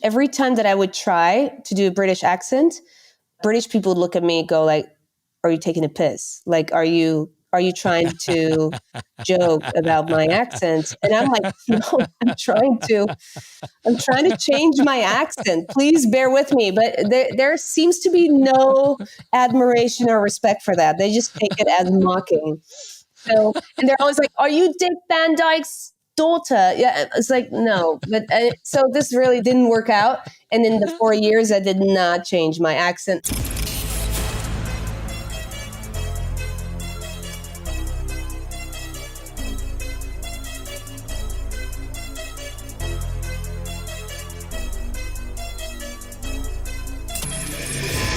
every time that I would try to do a British accent, British people would look at me and go like, are you taking a piss? Like, are you trying to joke about my accent? And I'm like, no, I'm trying to change my accent. Please bear with me. But there seems to be no admiration or respect for that. They just take it as mocking. So, and they're always like, are you Dick Van Dyke's daughter? Yeah, it's like, no. But so this really didn't work out. And in the 4 years, I did not change my accent.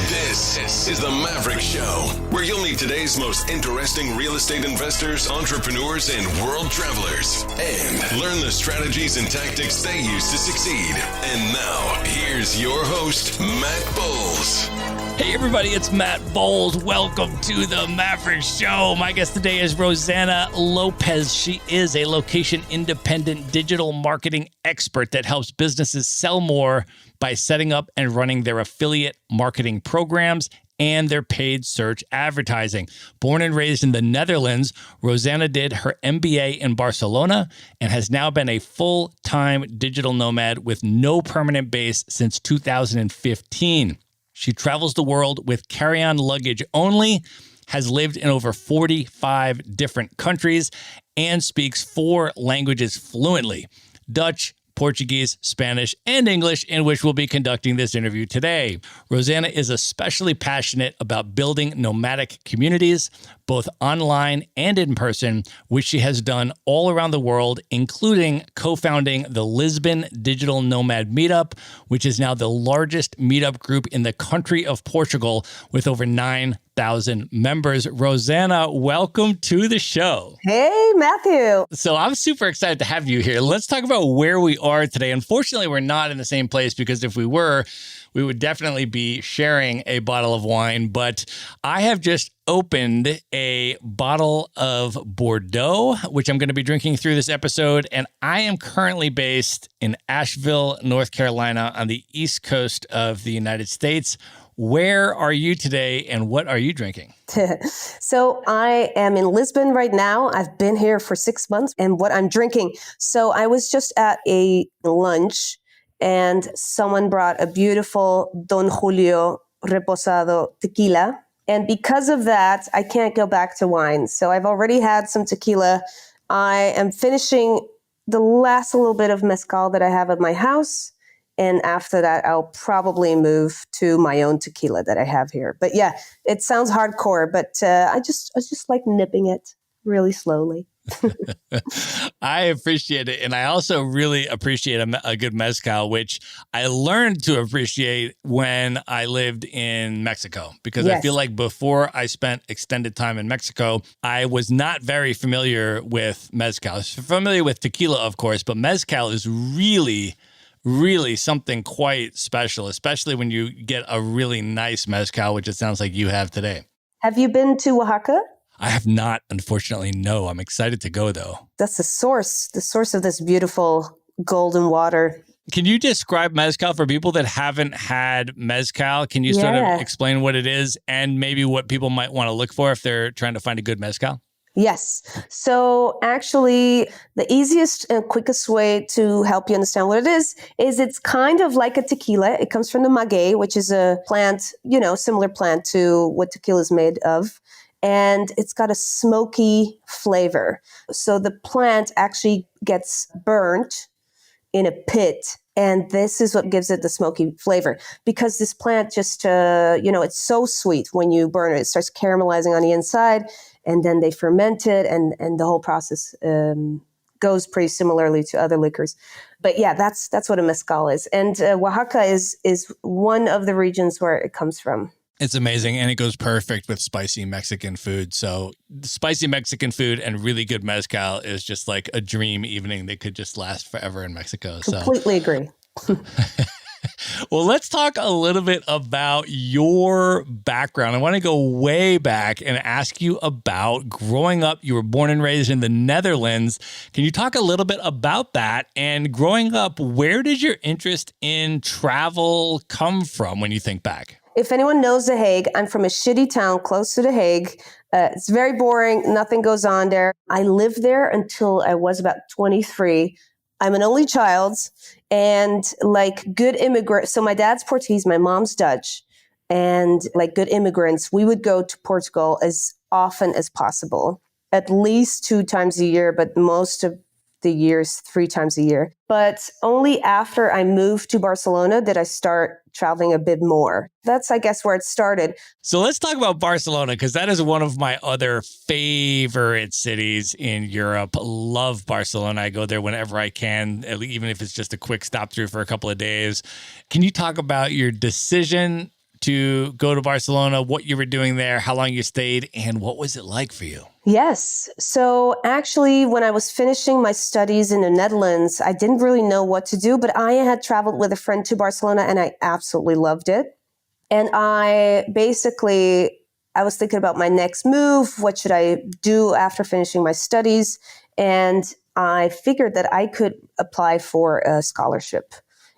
This is the Maverick Show, where you'll meet today's most interesting real estate investors, entrepreneurs, and world travelers, and learn the strategies and tactics they use to succeed. And now, here's your host, Matt Bowles. Hey everybody, it's Matt Bowles. Welcome to the Maverick Show. My guest today is Rosanna Lopez. She is a location-independent digital marketing expert that helps businesses sell more by setting up and running their affiliate marketing programs and their paid search advertising. Born and raised in the Netherlands, Rosanna did her MBA in Barcelona and has now been a full-time digital nomad with no permanent base since 2015. She travels the world with carry-on luggage only, has lived in over 45 different countries, and speaks 4 languages fluently: Dutch, Portuguese, Spanish, and English, in which we'll be conducting this interview today. Rosanna is especially passionate about building nomadic communities, both online and in person, which she has done all around the world, including co-founding the Lisbon Digital Nomad Meetup, which is now the largest meetup group in the country of Portugal with over 9,000 members. Rosanna, welcome to the show. Hey, Matthew. So I'm super excited to have you here. Let's talk about where we are today. Unfortunately, we're not in the same place, because if we were, we would definitely be sharing a bottle of wine. But I have just opened a bottle of Bordeaux, which I'm going to be drinking through this episode. And I am currently based in Asheville, North Carolina, on the East Coast of the United States. Where are you today, and what are you drinking? So I am in Lisbon right now. I've been here for 6 months, and what I'm drinking. So I was just at a lunch, and someone brought a beautiful Don Julio Reposado tequila. And because of that, I can't go back to wine. So I've already had some tequila. I am finishing the last little bit of mezcal that I have at my house. And after that, I'll probably move to my own tequila that I have here. But yeah, it sounds hardcore, but I just like nipping it really slowly. I appreciate it. And I also really appreciate a good mezcal, which I learned to appreciate when I lived in Mexico, because I feel like before I spent extended time in Mexico, I was not very familiar with mezcal. I was familiar with tequila, of course, but mezcal is really something quite special, especially when you get a really nice mezcal, which it sounds like you have today. Have you been to Oaxaca? I have not, unfortunately, no. I'm excited to go, though. That's the source of this beautiful golden water. Can you describe mezcal for people that haven't had mezcal? Can you sort of explain what it is and maybe what people might want to look for if they're trying to find a good mezcal? Yes. So actually, the easiest and quickest way to help you understand what it is it's kind of like a tequila. It comes from the maguey, which is a plant, similar plant to what tequila is made of. And it's got a smoky flavor. So the plant actually gets burnt in a pit. And this is what gives it the smoky flavor, because this plant just, it's so sweet when you burn it. It starts caramelizing on the inside, and then they ferment it, and the whole process goes pretty similarly to other liquors. But yeah, that's what a mezcal is. And Oaxaca is one of the regions where it comes from. It's amazing, and it goes perfect with spicy Mexican food. So spicy Mexican food and really good mezcal is just like a dream evening that could just last forever in Mexico. Completely agree. Well, let's talk a little bit about your background. I want to go way back and ask you about growing up. You were born and raised in the Netherlands. Can you talk a little bit about that? And growing up, where did your interest in travel come from when you think back? If anyone knows The Hague, I'm from a shitty town close to The Hague. It's very boring. Nothing goes on there. I lived there until I was about 23. I'm an only child and like good immigrant. So my dad's Portuguese, my mom's Dutch. And like good immigrants, we would go to Portugal as often as possible, at least 2 times a year, but most of the years 3 times a year. But only after I moved to Barcelona did I start traveling a bit more. That's, I guess, where it started. So let's talk about Barcelona, because that is one of my other favorite cities in Europe. Love Barcelona. I go there whenever I can, even if it's just a quick stop through for a couple of days. Can you talk about your decision to go to Barcelona, what you were doing there, how long you stayed, and what was it like for you? Yes. So actually, when I was finishing my studies in the Netherlands, I didn't really know what to do, but I had traveled with a friend to Barcelona and I absolutely loved it. And I was thinking about my next move. What should I do after finishing my studies? And I figured that I could apply for a scholarship.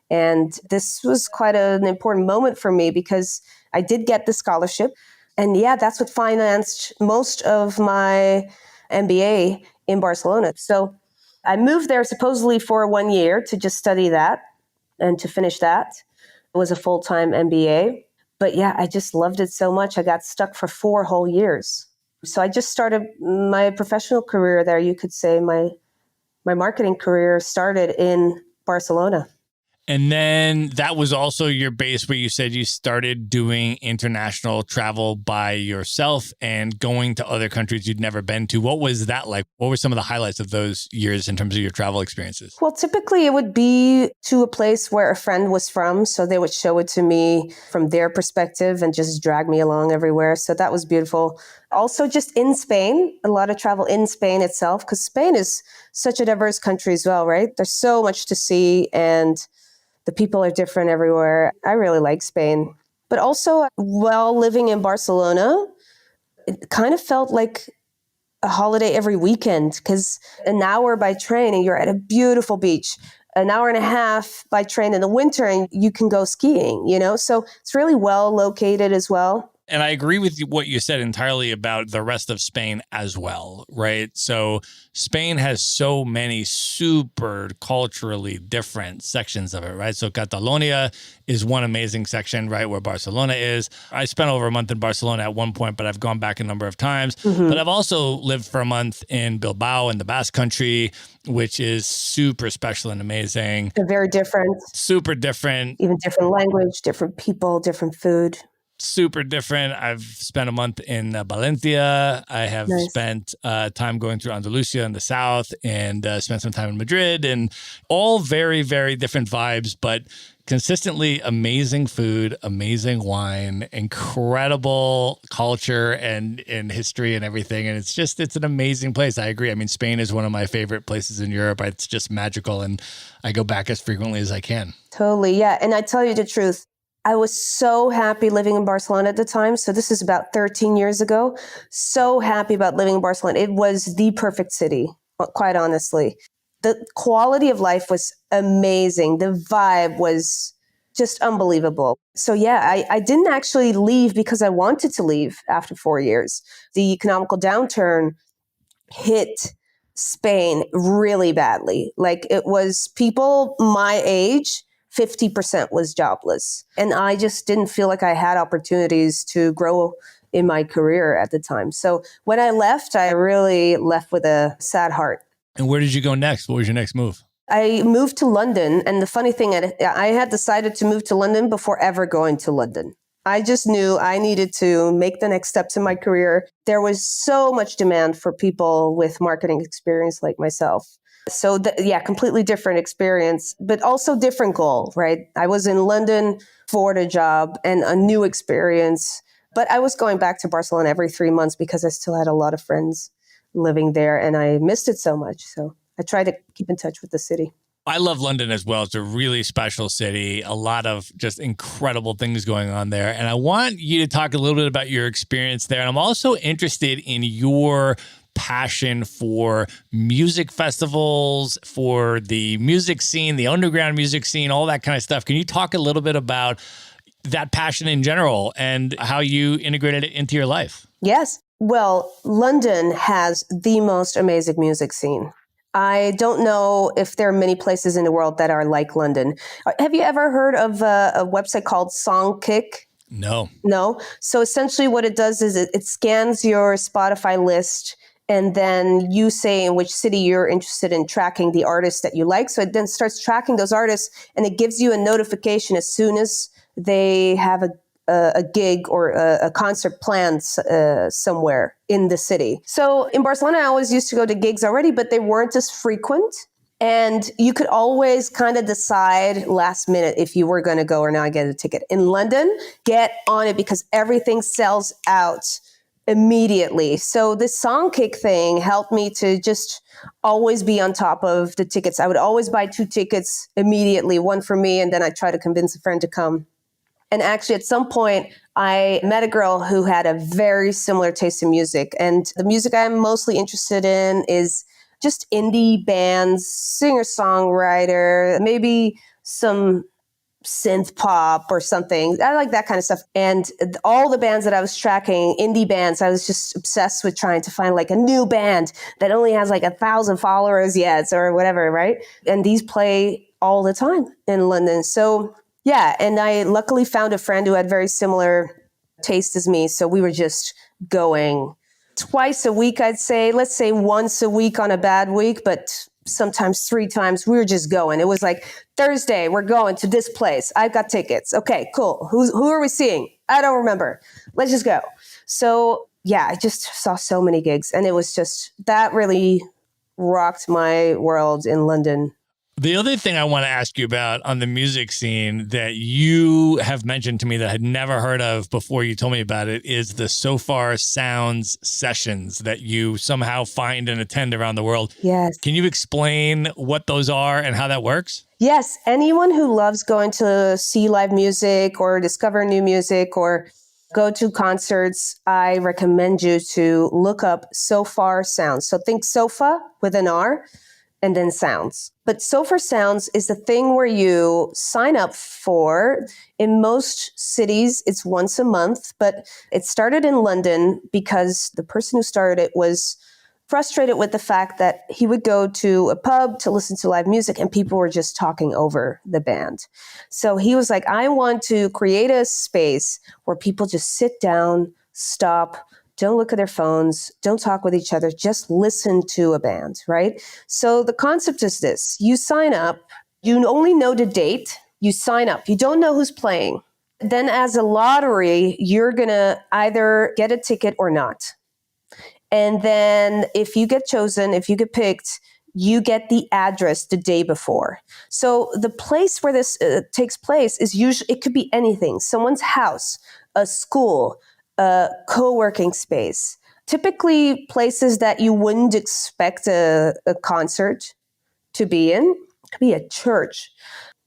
And this was quite an important moment for me because I did get the scholarship. And yeah, that's what financed most of my MBA in Barcelona. So I moved there supposedly for 1 year to just study that and to finish that. It was a full-time MBA. But yeah, I just loved it so much. I got stuck for 4 whole years. So I just started my professional career there. You could say my marketing career started in Barcelona. And then that was also your base where you said you started doing international travel by yourself and going to other countries you'd never been to. What was that like? What were some of the highlights of those years in terms of your travel experiences? Well, typically it would be to a place where a friend was from. So they would show it to me from their perspective and just drag me along everywhere. So that was beautiful. Also just in Spain, a lot of travel in Spain itself, because Spain is such a diverse country as well, right? There's so much to see and the people are different everywhere. I really like Spain. But also, while living in Barcelona, it kind of felt like a holiday every weekend because an hour by train and you're at a beautiful beach. An hour and a half by train in the winter and you can go skiing, So it's really well located as well. And I agree with what you said entirely about the rest of Spain as well, right? So Spain has so many super culturally different sections of it, right? So Catalonia is one amazing section, right, where Barcelona is. I spent over a month in Barcelona at one point, but I've gone back a number of times. Mm-hmm. But I've also lived for a month in Bilbao in the Basque Country, which is super special and amazing. They're very different. Super different. Even different language, different people, different food. Super different. I've spent a month in Valencia. I have spent time going through Andalusia in the south and spent some time in Madrid, and all very, very different vibes, but consistently amazing food, amazing wine, incredible culture and history and everything. And it's an amazing place. I agree. I mean, Spain is one of my favorite places in Europe. It's just magical. And I go back as frequently as I can. Totally. Yeah. And I tell you the truth, I was so happy living in Barcelona at the time. So this is about 13 years ago. So happy about living in Barcelona. It was the perfect city, quite honestly. The quality of life was amazing. The vibe was just unbelievable. So yeah, I didn't actually leave because I wanted to leave after 4 years. The economical downturn hit Spain really badly. Like it was people my age, 50% was jobless. And I just didn't feel like I had opportunities to grow in my career at the time. So when I left, I really left with a sad heart. And where did you go next? What was your next move? I moved to London. And the funny thing, I had decided to move to London before ever going to London. I just knew I needed to make the next steps in my career. There was so much demand for people with marketing experience like myself. So completely different experience, but also different goal, right? I was in London for the job and a new experience, but I was going back to Barcelona every 3 months because I still had a lot of friends living there and I missed it so much. So I tried to keep in touch with the city. I love London as well. It's a really special city, a lot of just incredible things going on there. And I want you to talk a little bit about your experience there. And I'm also interested in your passion for music festivals, for the music scene, the underground music scene, all that kind of stuff. Can you talk a little bit about that passion in general and how you integrated it into your life? Yes. Well, London has the most amazing music scene. I don't know if there are many places in the world that are like London. Have you ever heard of a website called Songkick? No. No. So essentially what it does is it scans your Spotify list and then you say in which city you're interested in tracking the artists that you like. So it then starts tracking those artists and it gives you a notification as soon as they have a gig or a concert planned somewhere in the city. So in Barcelona, I always used to go to gigs already, but they weren't as frequent. And you could always kind of decide last minute if you were going to go or not get a ticket. In London, get on it because everything sells out immediately. So this Songkick thing helped me to just always be on top of the tickets. I would always buy 2 tickets immediately, one for me, and then I'd try to convince a friend to come. And actually, at some point, I met a girl who had a very similar taste in music. And the music I'm mostly interested in is just indie bands, singer-songwriter, maybe some synth pop or something. I like that kind of stuff. And all the bands that I was tracking, indie bands, I was just obsessed with trying to find like a new band that only has like 1,000 followers yet or whatever, right? And these play all the time in London. So yeah, and I luckily found a friend who had very similar taste as me. So we were just going twice a week, I'd say. Let's say once a week on a bad week, but sometimes 3 times. We were just going. It was like, Thursday, we're going to this place. I've got tickets. Okay, cool. Who are we seeing? I don't remember. Let's just go. So yeah, I just saw so many gigs. And it was just, that really rocked my world in London. The other thing I want to ask you about on the music scene that you have mentioned to me that I had never heard of before you told me about it is the So Far Sounds sessions that you somehow find and attend around the world. Yes. Can you explain what those are and how that works? Yes. Anyone who loves going to see live music or discover new music or go to concerts, I recommend you to look up So Far Sounds. So think sofa with an R. And then sounds. But So Far Sounds is the thing where you sign up for. In most cities, it's once a month, but it started in London because the person who started it was frustrated with the fact that he would go to a pub to listen to live music and people were just talking over the band. So he was like, I want to create a space where people just sit down, stop, don't look at their phones, don't talk with each other, just listen to a band, right? So the concept is this. You sign up, you only know the date, you sign up, you don't know who's playing. Then as a lottery, you're going to either get a ticket or not. And then if you get chosen, if you get picked, you get the address the day before. So the place where this takes place is usually, it could be anything, someone's house, a school, a co-working space, typically places that you wouldn't expect a concert to be in. It could be a church.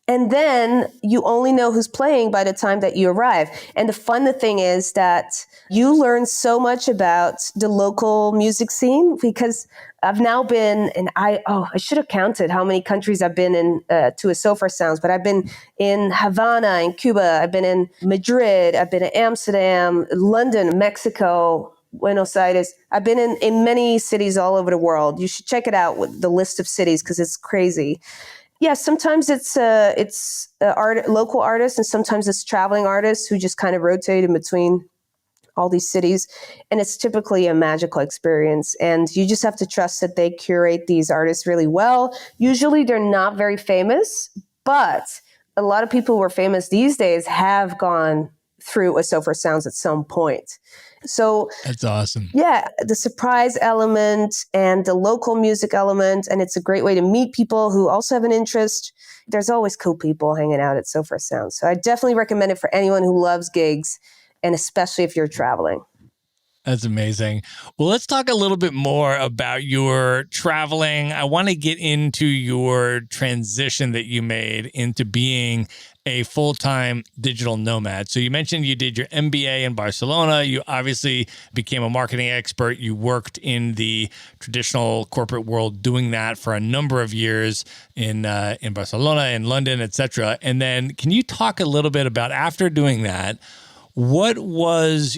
And then you only know who's playing by the time that you arrive. And the fun thing is that you learn so much about the local music scene because I've now been, and I should have counted how many countries I've been in to a So Far Sounds, but I've been in Havana, in Cuba, I've been in Madrid, I've been in Amsterdam, London, Mexico, Buenos Aires. I've been in many cities all over the world. You should check it out with the list of cities because it's crazy. Yeah, sometimes it's local artists, and sometimes it's traveling artists who just kind of rotate in between all these cities. And it's typically a magical experience. And you just have to trust that they curate these artists really well. Usually they're not very famous, but a lot of people who are famous these days have gone through a So Far Sounds at some point. So that's awesome. Yeah, the surprise element and the local music element. And it's a great way to meet people who also have an interest. There's always cool people hanging out at So Far Sounds. So I definitely recommend it for anyone who loves gigs, and especially if you're traveling. That's amazing. Well, let's talk a little bit more about your traveling. I want to get into your transition that you made into being a full-time digital nomad. So you mentioned you did your MBA in Barcelona. You obviously became a marketing expert. You worked in the traditional corporate world doing that for a number of years in Barcelona, in London, etc. And then can you talk a little bit about after doing that, what was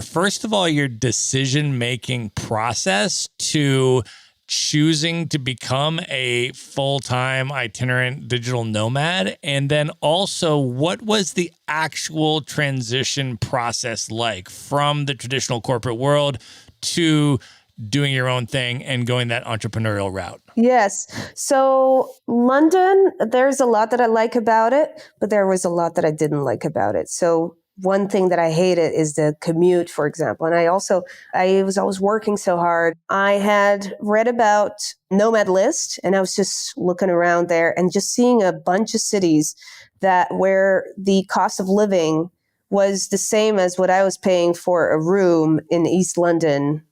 first of all, your decision-making process to choosing to become a full-time itinerant digital nomad? And then also, what was the actual transition process like from the traditional corporate world to doing your own thing and going that entrepreneurial route? Yes. So London, there's a lot that I like about it, but there was a lot that I didn't like about it. So one thing that I hated is the commute, for example. And I was always working so hard. I had read about Nomad List, and I was just looking around there and just seeing a bunch of cities where the cost of living was the same as what I was paying for a room in East London,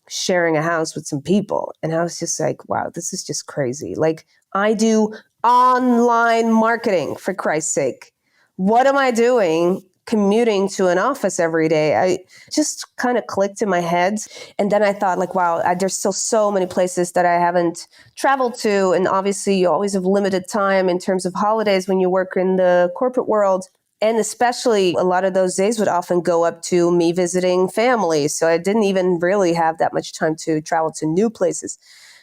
sharing a house with some people. And I was just like, wow, this is just crazy. Like, I do online marketing, for Christ's sake. What am I doing commuting to an office every day? I just kind of clicked in my head. And then I thought, like, wow, there's still so many places that I haven't traveled to. And obviously you always have limited time in terms of holidays when you work in the corporate world. And especially a lot of those days would often go up to me visiting family. So I didn't even really have that much time to travel to new places.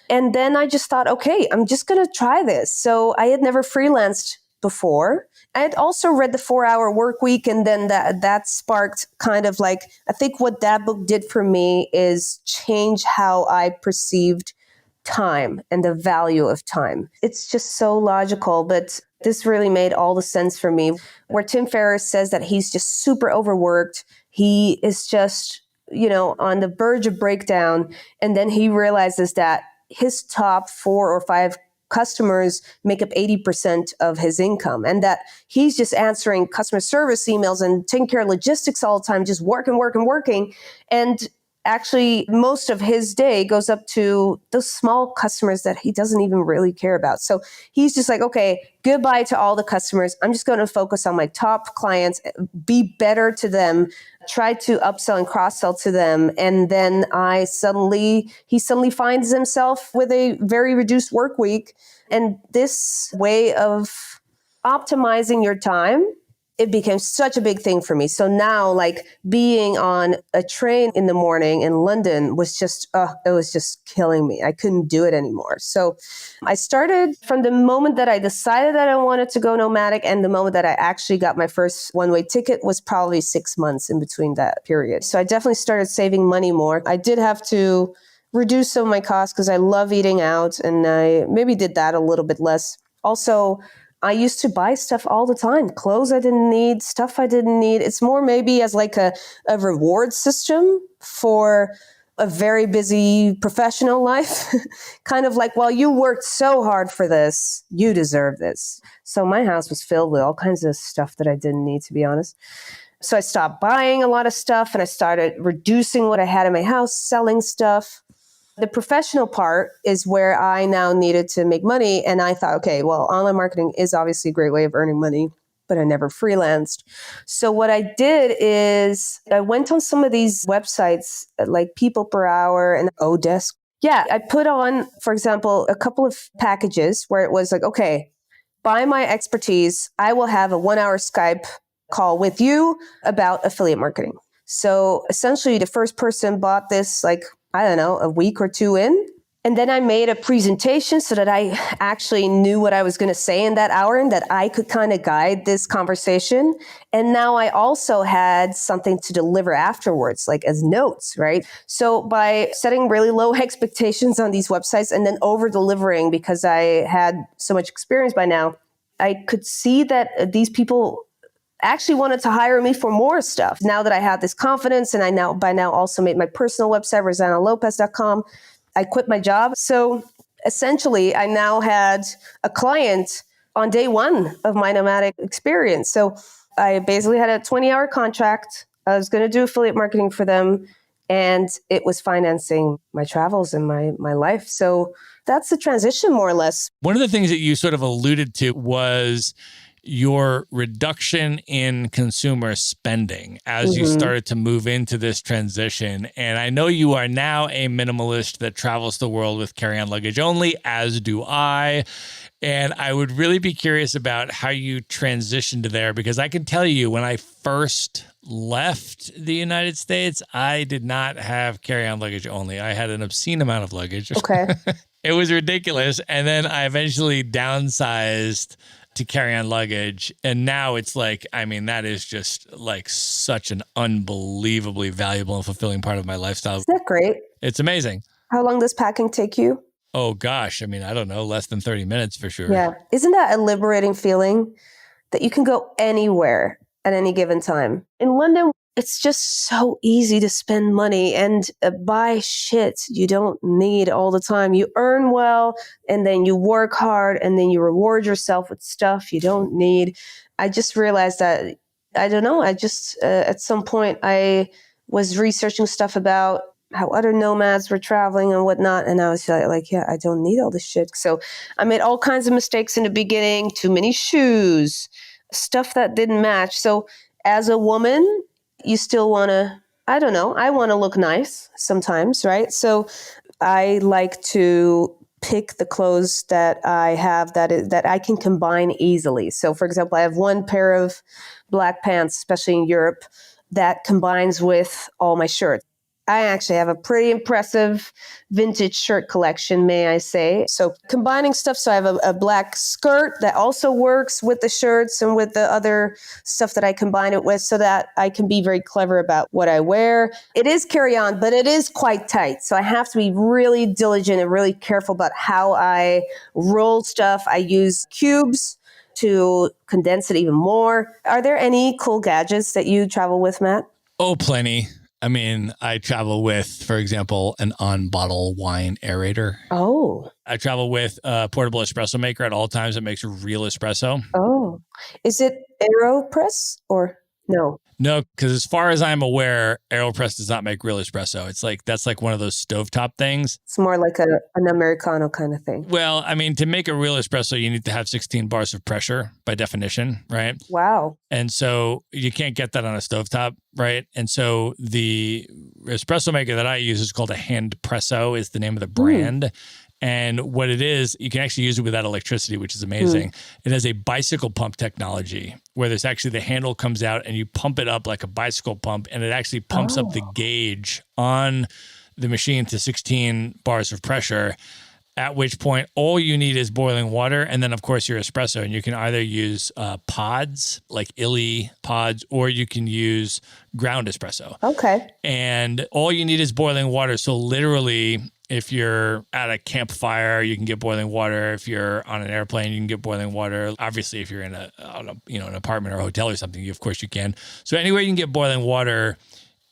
And then I just thought, okay, I'm just going to try this. So I had never freelanced before. I had also read the 4-Hour Work Week, and then that sparked kind of like, I think what that book did for me is change how I perceived time and the value of time. It's just so logical, but this really made all the sense for me. Where Tim Ferriss says that he's just super overworked. He is just, on the verge of breakdown. And then he realizes that his top 4 or 5 customers make up 80% of his income, and that he's just answering customer service emails and taking care of logistics all the time, just working. And actually, most of his day goes up to those small customers that he doesn't even really care about. So he's just like, okay, goodbye to all the customers. I'm just going to focus on my top clients, be better to them, try to upsell and cross-sell to them. And then he suddenly finds himself with a very reduced work week. And this way of optimizing your time, it became such a big thing for me. So now, like, being on a train in the morning in London was just, it was just killing me. I couldn't do it anymore. So I started from the moment that I decided that I wanted to go nomadic, and the moment that I actually got my first one-way ticket was probably 6 months in between that period. So I definitely started saving money more. I did have to reduce some of my costs because I love eating out, and I maybe did that a little bit less. Also, I used to buy stuff all the time, clothes I didn't need, stuff I didn't need. It's more maybe as like a reward system for a very busy professional life. Kind of like, well, you worked so hard for this, you deserve this. So my house was filled with all kinds of stuff that I didn't need, to be honest. So I stopped buying a lot of stuff and I started reducing what I had in my house, selling stuff. The professional part is where I now needed to make money. And I thought, okay, well, online marketing is obviously a great way of earning money, but I never freelanced. So what I did is I went on some of these websites like People Per Hour and Odesk. Yeah, I put on, for example, a couple of packages where it was like, okay, by my expertise, I will have a 1-hour Skype call with you about affiliate marketing. So essentially the first person bought this, like, I don't know, a week or 2 in. And then I made a presentation so that I actually knew what I was going to say in that hour and that I could kind of guide this conversation. And now I also had something to deliver afterwards, like as notes, right? So by setting really low expectations on these websites and then over delivering, because I had so much experience by now, I could see that these people actually wanted to hire me for more stuff. Now that I had this confidence, and I by now also made my personal website, rosanalopez.com, I quit my job. So essentially, I now had a client on day 1 of my nomadic experience. So I basically had a 20-hour contract. I was going to do affiliate marketing for them, and it was financing my travels and my life. So that's the transition, more or less. One of the things that you sort of alluded to was your reduction in consumer spending as you started to move into this transition. And I know you are now a minimalist that travels the world with carry-on luggage only, as do I. And I would really be curious about how you transitioned to there, because I can tell you when I first left the United States, I did not have carry-on luggage only. I had an obscene amount of luggage. Okay. It was ridiculous. And then I eventually downsized to carry-on luggage. And now it's like, I mean, that is just like such an unbelievably valuable and fulfilling part of my lifestyle. Isn't that great? It's amazing. How long does packing take you? Oh, gosh. I mean, I don't know, less than 30 minutes for sure. Yeah. Isn't that a liberating feeling that you can go anywhere at any given time? In London, it's just so easy to spend money and buy shit you don't need all the time. You earn well, and then you work hard, and then you reward yourself with stuff you don't need. I just realized that, I don't know, I just, at some point, I was researching stuff about how other nomads were traveling and whatnot. And I was like, yeah, I don't need all this shit. So I made all kinds of mistakes in the beginning, too many shoes, stuff that didn't match. So as a woman, you still want to, I don't know, I want to look nice sometimes, right? So I like to pick the clothes that I have that I can combine easily. So for example, I have one pair of black pants, especially in Europe, that combines with all my shirts. I actually have a pretty impressive vintage shirt collection, may I say. So combining stuff. So I have a black skirt that also works with the shirts and with the other stuff that I combine it with, so that I can be very clever about what I wear. It is carry-on, but it is quite tight. So I have to be really diligent and really careful about how I roll stuff. I use cubes to condense it even more. Are there any cool gadgets that you travel with, Matt? Oh, plenty. I mean, I travel with, for example, an on-bottle wine aerator. Oh. I travel with a portable espresso maker at all times that makes real espresso. Oh. Is it AeroPress or no? No, because as far as I'm aware, AeroPress does not make real espresso. It's like, that's like one of those stovetop things. It's more like an Americano kind of thing. Well, I mean, to make a real espresso, you need to have 16 bars of pressure by definition, right? Wow. And so you can't get that on a stovetop, right? And so the espresso maker that I use is called a Handpresso, is the name of the brand. And what it is, you can actually use it without electricity, which is amazing. It has a bicycle pump technology where there's actually the handle comes out and you pump it up like a bicycle pump, and it actually pumps up the gauge on the machine to 16 bars of pressure, at which point all you need is boiling water and then, of course, your espresso. And you can either use pods, like Illy pods, or you can use ground espresso. Okay. And all you need is boiling water. So literally, if you're at a campfire, you can get boiling water. If you're on an airplane, you can get boiling water. Obviously, if you're in an apartment or a hotel or something, of course you can. So anywhere you can get boiling water,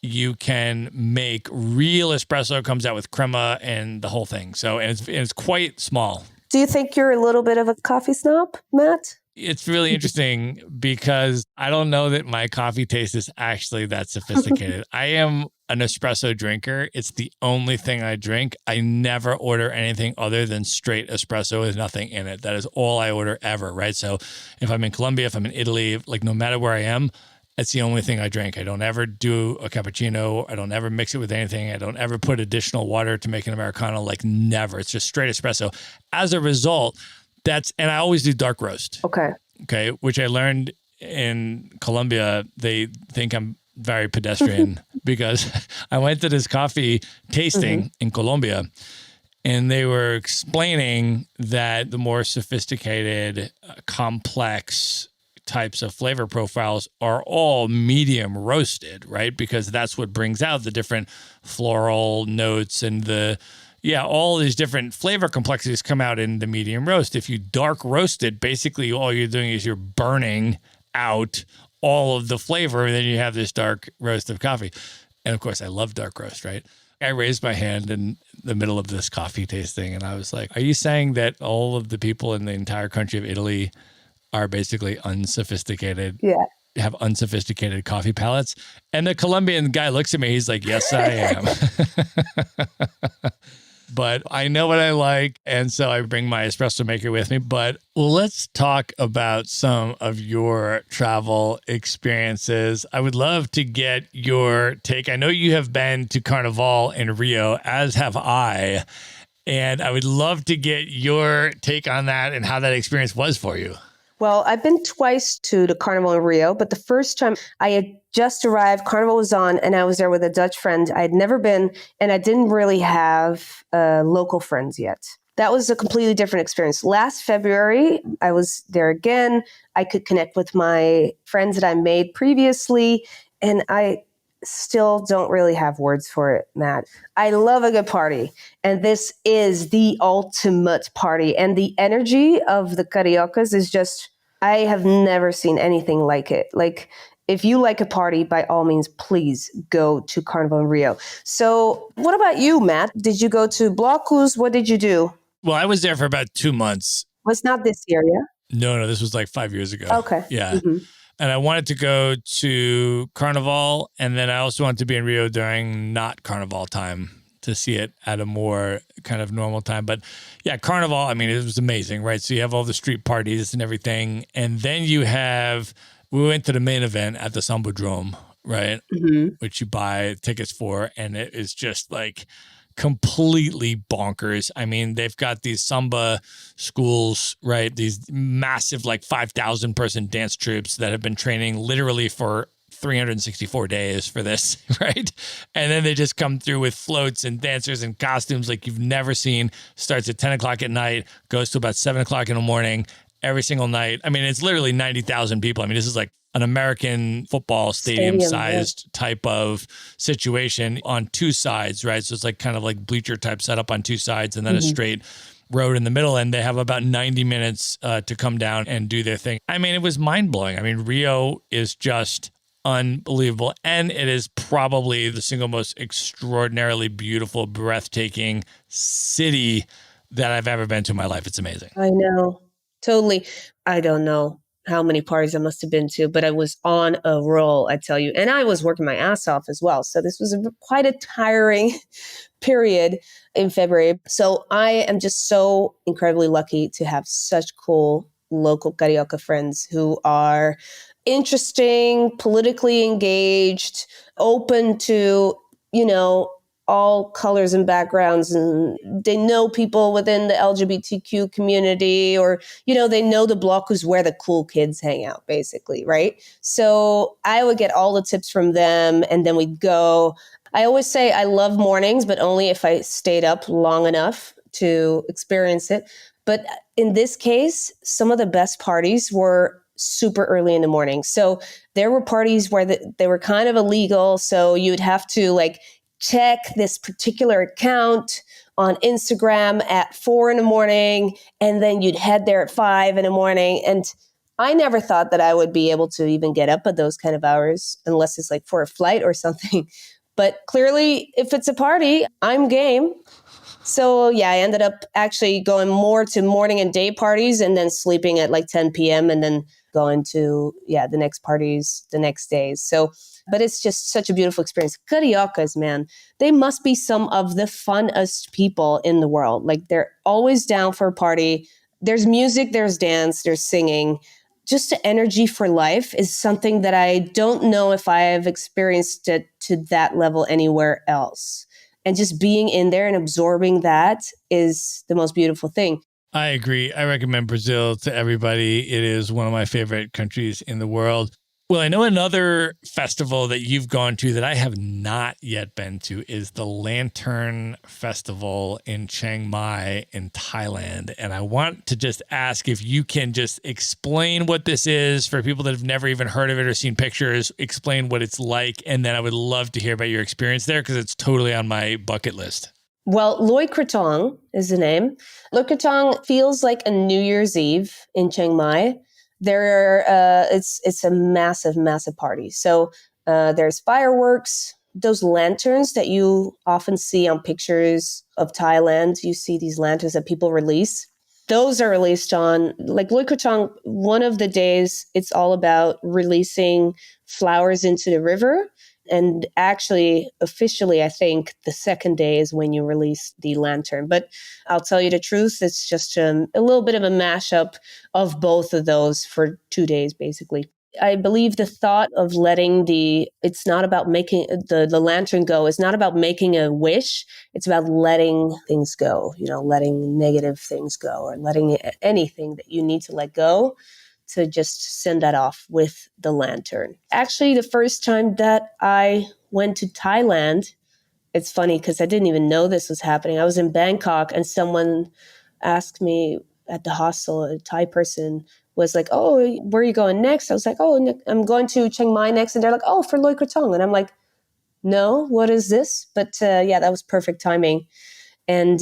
you can make real espresso. Comes out with crema and the whole thing. So and it's quite small. Do you think you're a little bit of a coffee snob, Matt? It's really interesting because I don't know that my coffee taste is actually that sophisticated. I am an espresso drinker. It's the only thing I drink. I never order anything other than straight espresso with nothing in it. That is all I order ever, right? So if I'm in Colombia, if I'm in Italy, like no matter where I am, that's the only thing I drink. I don't ever do a cappuccino. I don't ever mix it with anything. I don't ever put additional water to make an Americano, like never. It's just straight espresso. As a result, and I always do dark roast. Okay. Which I learned in Colombia. They think I'm very pedestrian because I went to this coffee tasting in Colombia, and they were explaining that the more sophisticated, complex types of flavor profiles are all medium roasted, right? Because that's what brings out the different floral notes and all these different flavor complexities come out in the medium roast. If you dark roast it, basically all you're doing is you're burning out all of the flavor, and then you have this dark roast of coffee. And of course, I love dark roast, right? I raised my hand in the middle of this coffee tasting, and I was like, are you saying that all of the people in the entire country of Italy are basically unsophisticated? Yeah. have unsophisticated coffee palates. And the Colombian guy looks at me. He's like, yes, I am. But I know what I like. And so I bring my espresso maker with me. But let's talk about some of your travel experiences. I would love to get your take. I know you have been to Carnival in Rio, as have I. And I would love to get your take on that and how that experience was for you. Well, I've been twice to the Carnival in Rio, but the first time I had just arrived, Carnival was on, and I was there with a Dutch friend. I had never been, and I didn't really have local friends yet. That was a completely different experience. Last February, I was there again. I could connect with my friends that I made previously, and I still don't really have words for it, Matt. I love a good party, and this is the ultimate party. And the energy of the Cariocas is just, I have never seen anything like it. Like, if you like a party, by all means, please go to Carnival in Rio. So what about you, Matt? Did you go to Blocos? What did you do? Well, I was there for about 2 months. Was not this year, yeah? No, this was like 5 years ago. Okay. Yeah. Mm-hmm. And I wanted to go to Carnival, and then I also wanted to be in Rio during not Carnival time to see it at a more kind of normal time. But yeah, Carnival, I mean, it was amazing, right? So you have all the street parties and everything. And then we went to the main event at the Sambodrome, right? Mm-hmm. Which you buy tickets for. And it is just like completely bonkers. I mean, they've got these samba schools, right? These massive, like 5,000 person dance troops that have been training literally for 364 days for this, right? And then they just come through with floats and dancers and costumes like you've never seen. Starts at 10 o'clock at night, goes to about 7 o'clock in the morning, every single night. I mean, it's literally 90,000 people. I mean, this is like an American football stadium-sized type of situation on two sides, right? So it's like kind of like bleacher type setup on two sides and then a straight road in the middle. And they have about 90 minutes to come down and do their thing. I mean, it was mind-blowing. I mean, Rio is just unbelievable. And it is probably the single most extraordinarily beautiful, breathtaking city that I've ever been to in my life. It's amazing. I know. Totally. I don't know how many parties I must have been to, but I was on a roll, I tell you. And I was working my ass off as well. So this was quite a tiring period in February. So I am just so incredibly lucky to have such cool local Carioca friends who are interesting, politically engaged, open to, all colors and backgrounds, and they know people within the LGBTQ community, or, they know the block is where the cool kids hang out, basically, right? So I would get all the tips from them, and then we'd go. I always say I love mornings, but only if I stayed up long enough to experience it. But in this case, some of the best parties were super early in the morning. So there were parties where they were kind of illegal. So you'd have to check this particular account on Instagram at 4 a.m. and then you'd head there at 5 a.m. And I never thought that I would be able to even get up at those kind of hours unless it's for a flight or something. But clearly, if it's a party, I'm game. So yeah, I ended up actually going more to morning and day parties and then sleeping at 10 p.m. and then going to, the next parties the next days. So, but it's just such a beautiful experience. Cariocas, man, they must be some of the funnest people in the world. They're always down for a party. There's music, there's dance, there's singing. Just the energy for life is something that I don't know if I have experienced it to that level anywhere else. And just being in there and absorbing that is the most beautiful thing. I agree. I recommend Brazil to everybody. It is one of my favorite countries in the world. Well, I know another festival that you've gone to that I have not yet been to is the Lantern Festival in Chiang Mai in Thailand. And I want to just ask if you can just explain what this is for people that have never even heard of it or seen pictures, explain what it's like. And then I would love to hear about your experience there because it's totally on my bucket list. Well, Loy Krathong is the name. Loy Krathong feels like a New Year's Eve in Chiang Mai. It's a massive, massive party. So there's fireworks, those lanterns that you often see on pictures of Thailand. You see these lanterns that people release. those are released on, like Loy Krathong, one of the days, it's all about releasing flowers into the river. And actually, officially, I think the second day is when you release the lantern. But I'll tell you the truth, it's just a little bit of a mashup of both of those for 2 days, basically. I believe the thought of it's not about making the lantern go. It's not about making a wish. It's about letting things go, letting negative things go or letting anything that you need to let go to just send that off with the lantern. Actually, the first time that I went to Thailand, it's funny because I didn't even know this was happening. I was in Bangkok and someone asked me at the hostel, a Thai person was like, "Oh, where are you going next?" I was like, "Oh, I'm going to Chiang Mai next." And they're like, "Oh, for Loy Krathong." And I'm like, "No, what is this?" But yeah, that was perfect timing. And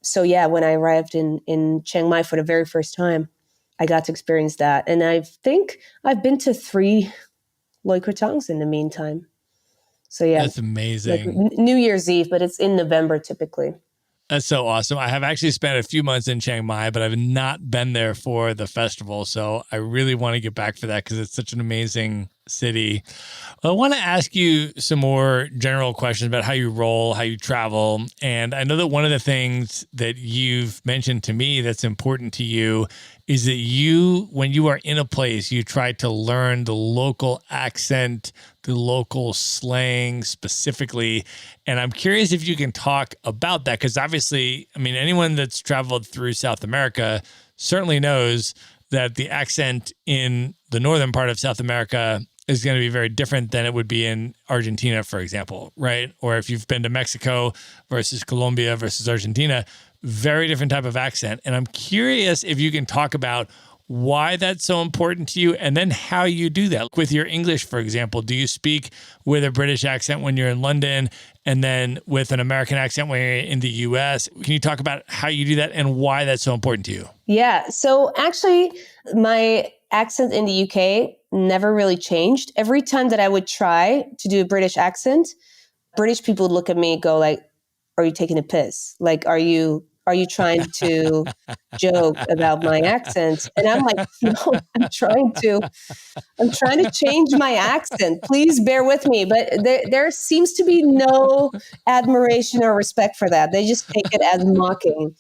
so yeah, when I arrived in Chiang Mai for the very first time, I got to experience that. And I think I've been to 3 Loy Krathongs in the meantime. So yeah, That's like amazing. New Year's Eve, but it's in November typically. That's so awesome. I have actually spent a few months in Chiang Mai, but I've not been there for the festival. So I really want to get back for that because it's such an amazing city. I want to ask you some more general questions about how you roll, how you travel. And I know that one of the things that you've mentioned to me that's important to you is that when you are in a place, you try to learn the local accent, the local slang specifically. And I'm curious if you can talk about that, because obviously, I mean, anyone that's traveled through South America certainly knows that the accent in the northern part of South America is going to be very different than it would be in Argentina, for example, right? Or if you've been to Mexico versus Colombia versus Argentina, very different type of accent. And I'm curious if you can talk about why that's so important to you and then how you do that. With your English, for example, do you speak with a British accent when you're in London and then with an American accent when you're in the US? Can you talk about how you do that and why that's so important to you? Yeah. So actually, my accent in the UK never really changed. Every time that I would try to do a British accent, British people would look at me and go like, "Are you taking a piss? Like, are you trying to joke about my accent?" And I'm like, "No, I'm trying to change my accent. Please bear with me." But there seems to be no admiration or respect for that. They just take it as mocking.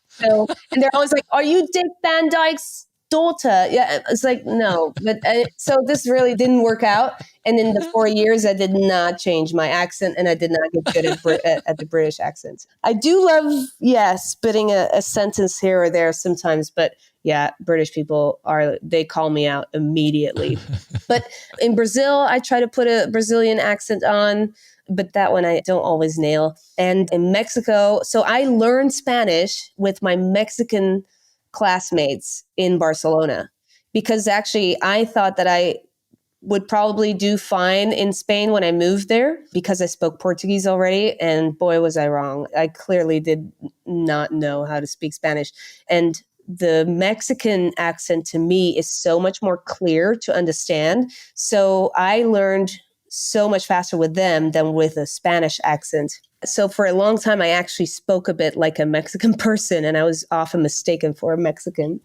So, and they're always like, "Are you Dick Van Dyke's daughter?" Yeah, it's like, no. But so this really didn't work out. And in the 4 years, I did not change my accent, and I did not get good at the British accent. I do love, spitting a sentence here or there sometimes, but yeah, British people they call me out immediately. But in Brazil, I try to put a Brazilian accent on, but that one I don't always nail. And in Mexico, so I learned Spanish with my Mexican classmates in Barcelona because actually I thought that I would probably do fine in Spain when I moved there because I spoke Portuguese already. And boy, was I wrong. I clearly did not know how to speak Spanish. And the Mexican accent to me is so much more clear to understand. So I learned so much faster with them than with a Spanish accent. So for a long time, I actually spoke a bit like a Mexican person, and I was often mistaken for a Mexican.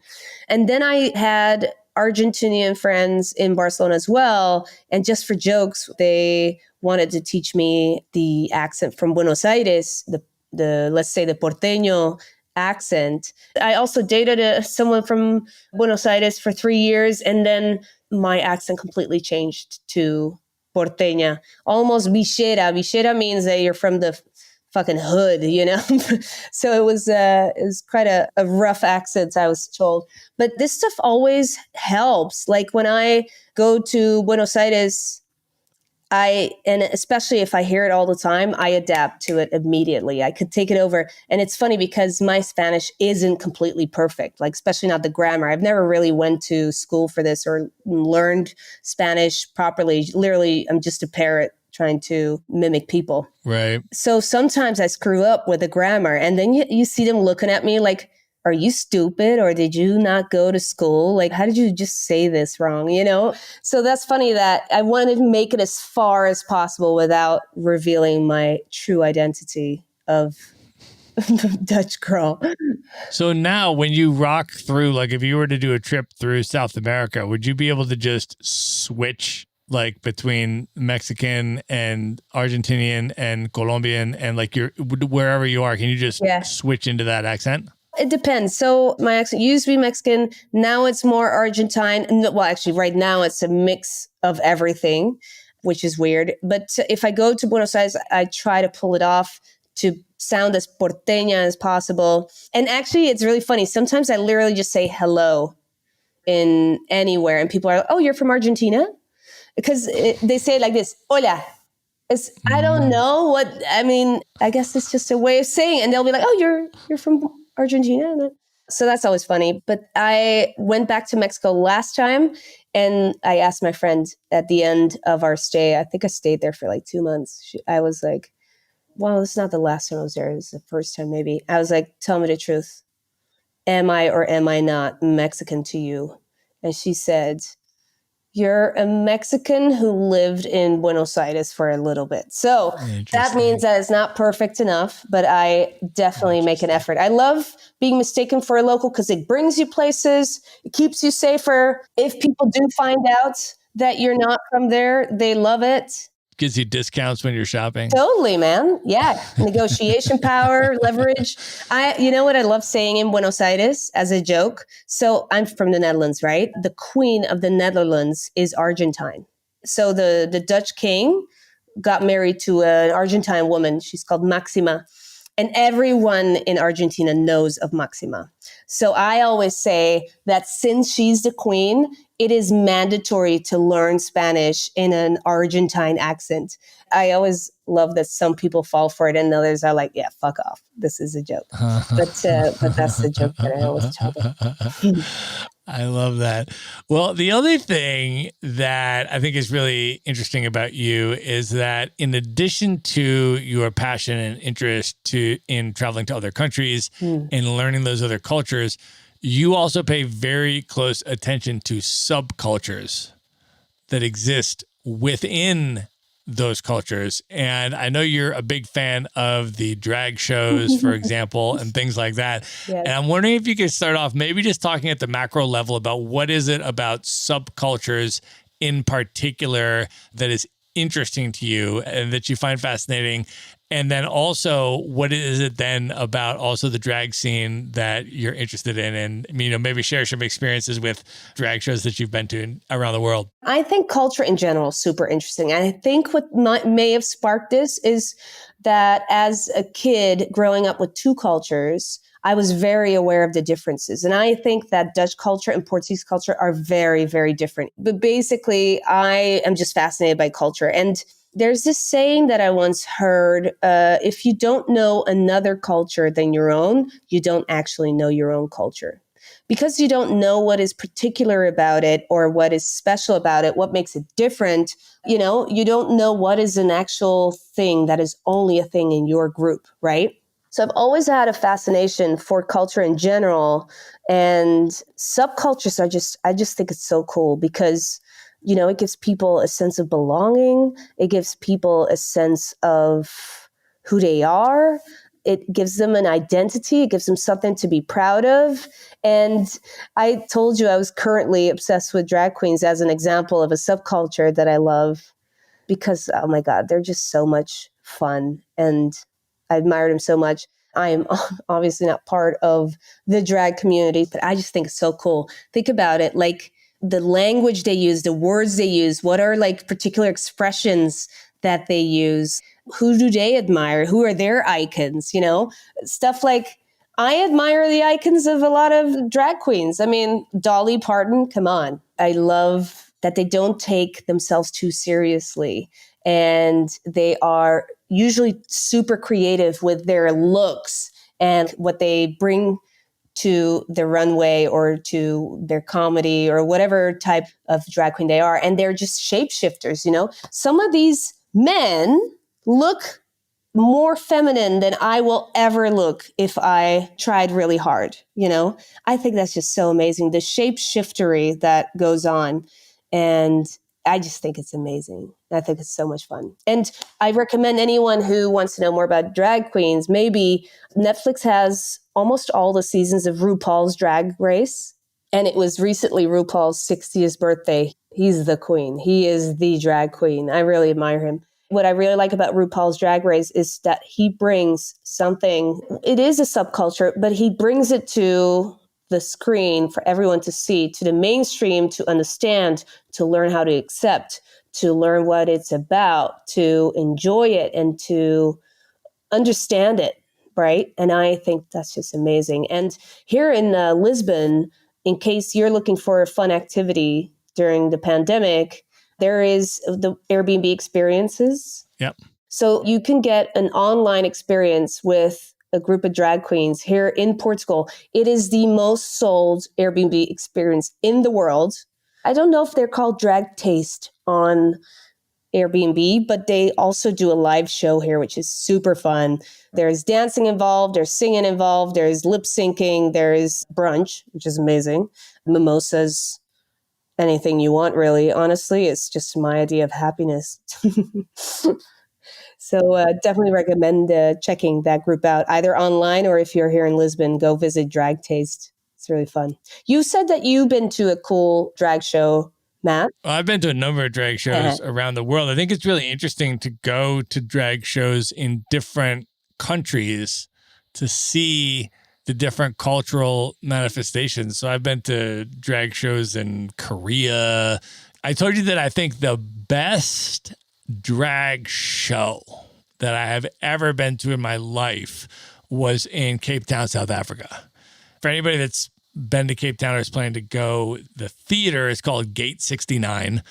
And then I had Argentinian friends in Barcelona as well. And just for jokes, they wanted to teach me the accent from Buenos Aires, the let's say the porteño accent. I also dated someone from Buenos Aires for 3 years, and then my accent completely changed to porteña, almost bichera. Bichera means that you're from the fucking hood, So it was quite a rough accent, I was told. But this stuff always helps. Like when I go to Buenos Aires, and especially if I hear it all the time, I adapt to it immediately. I could take it over. And it's funny because my Spanish isn't completely perfect, like especially not the grammar. I've never really went to school for this or learned Spanish properly. Literally, I'm just a parrot trying to mimic people. Right. So sometimes I screw up with the grammar, and then you see them looking at me like, "Are you stupid? Or did you not go to school? Like, how did you just say this wrong?" So that's funny that I wanted to make it as far as possible without revealing my true identity of Dutch girl. So now when you rock through, like if you were to do a trip through South America, would you be able to just switch like between Mexican and Argentinian and Colombian and like you're wherever you are, can you just Yeah. switch into that accent? It depends. So my accent used to be Mexican. Now it's more Argentine. Well, actually, right now it's a mix of everything, which is weird. But if I go to Buenos Aires, I try to pull it off to sound as porteña as possible. And actually, it's really funny. Sometimes I literally just say hello in anywhere, and people are like, "Oh, you're from Argentina?" Because they say it like this, "Hola." I don't know what I mean. I guess it's just a way of saying it. And they'll be like, "Oh, you're from Argentina." So that's always funny. But I went back to Mexico last time, and I asked my friend at the end of our stay. I think I stayed there for like 2 months. I was like, "Well, this is not the last time I was there. This is the first time, maybe." I was like, "Tell me the truth. Am I or am I not Mexican to you?" And she said, "You're a Mexican who lived in Buenos Aires for a little bit." So that means that it's not perfect enough, but I definitely make an effort. I love being mistaken for a local because it brings you places. It keeps you safer. If people do find out that you're not from there, they love it. Gives you discounts when you're shopping. Totally, man. Yeah. Negotiation power, leverage. You know what I love saying in Buenos Aires as a joke? So I'm from the Netherlands, right? The queen of the Netherlands is Argentine. So the Dutch king got married to an Argentine woman. She's called Maxima. And everyone in Argentina knows of Maxima. So I always say that since she's the queen, it is mandatory to learn Spanish in an Argentine accent. I always love that some people fall for it and others are like, "Yeah, fuck off. This is a joke." But that's the joke that I always tell them. I love that. Well, the other thing that I think is really interesting about you is that in addition to your passion and interest in traveling to other countries and learning those other cultures, you also pay very close attention to subcultures that exist within those cultures. And I know you're a big fan of the drag shows, for example, and things like that. Yes. And I'm wondering if you could start off maybe just talking at the macro level about what is it about subcultures in particular that is interesting to you and that you find fascinating. And then also, what is it then about also the drag scene that you're interested in? And, maybe share some experiences with drag shows that you've been to around the world. I think culture in general is super interesting. And I think what may have sparked this is that as a kid growing up with two cultures, I was very aware of the differences. And I think that Dutch culture and Portuguese culture are very, very different. But basically, I am just fascinated by culture. And there's this saying that I once heard, if you don't know another culture than your own, you don't actually know your own culture. Because you don't know what is particular about it or what is special about it, what makes it different, you don't know what is an actual thing that is only a thing in your group, right? So I've always had a fascination for culture in general, and subcultures I just think it's so cool because it gives people a sense of belonging. It gives people a sense of who they are. It gives them an identity. It gives them something to be proud of. And I told you I was currently obsessed with drag queens as an example of a subculture that I love because, oh my God, they're just so much fun. And I admire them so much. I am obviously not part of the drag community, but I just think it's so cool. Think about it, like the language they use, the words they use, what are like particular expressions that they use? Who do they admire? Who are their icons? Stuff like I admire the icons of a lot of drag queens. I mean, Dolly Parton, come on. I love that they don't take themselves too seriously. And they are usually super creative with their looks and what they bring to the runway or to their comedy or whatever type of drag queen they are. And they're just shapeshifters, Some of these men look more feminine than I will ever look if I tried really hard, I think that's just so amazing. The shapeshiftery that goes on. And I just think it's amazing. I think it's so much fun. And I recommend anyone who wants to know more about drag queens, maybe Netflix has almost all the seasons of RuPaul's Drag Race. And it was recently RuPaul's 60th birthday. He's the queen. He is the drag queen. I really admire him. What I really like about RuPaul's Drag Race is that he brings something, it is a subculture, but he brings it to the screen for everyone to see, to the mainstream to understand, to learn how to accept, to learn what it's about, to enjoy it and to understand it, right? And I think that's just amazing. And here in Lisbon, in case you're looking for a fun activity during the pandemic, there is the Airbnb experiences. Yep. So you can get an online experience with a group of drag queens here in Portugal. It is the most sold Airbnb experience in the world. I don't know if they're called Drag Taste on Airbnb, but they also do a live show here, which is super fun. There's dancing involved, there's singing involved, there's lip syncing, there's brunch, which is amazing. Mimosas, anything you want, really. Honestly, it's just my idea of happiness. So definitely recommend checking that group out, either online or if you're here in Lisbon, go visit Drag Taste. It's really fun. You said that you've been to a cool drag show, Matt. Well, I've been to a number of drag shows around the world. I think it's really interesting to go to drag shows in different countries to see the different cultural manifestations. So I've been to drag shows in Korea. I told you that I think the best drag show that I have ever been to in my life was in Cape Town, South Africa. For anybody that's been to Cape Town or is planning to go, the theater is called Gate 69.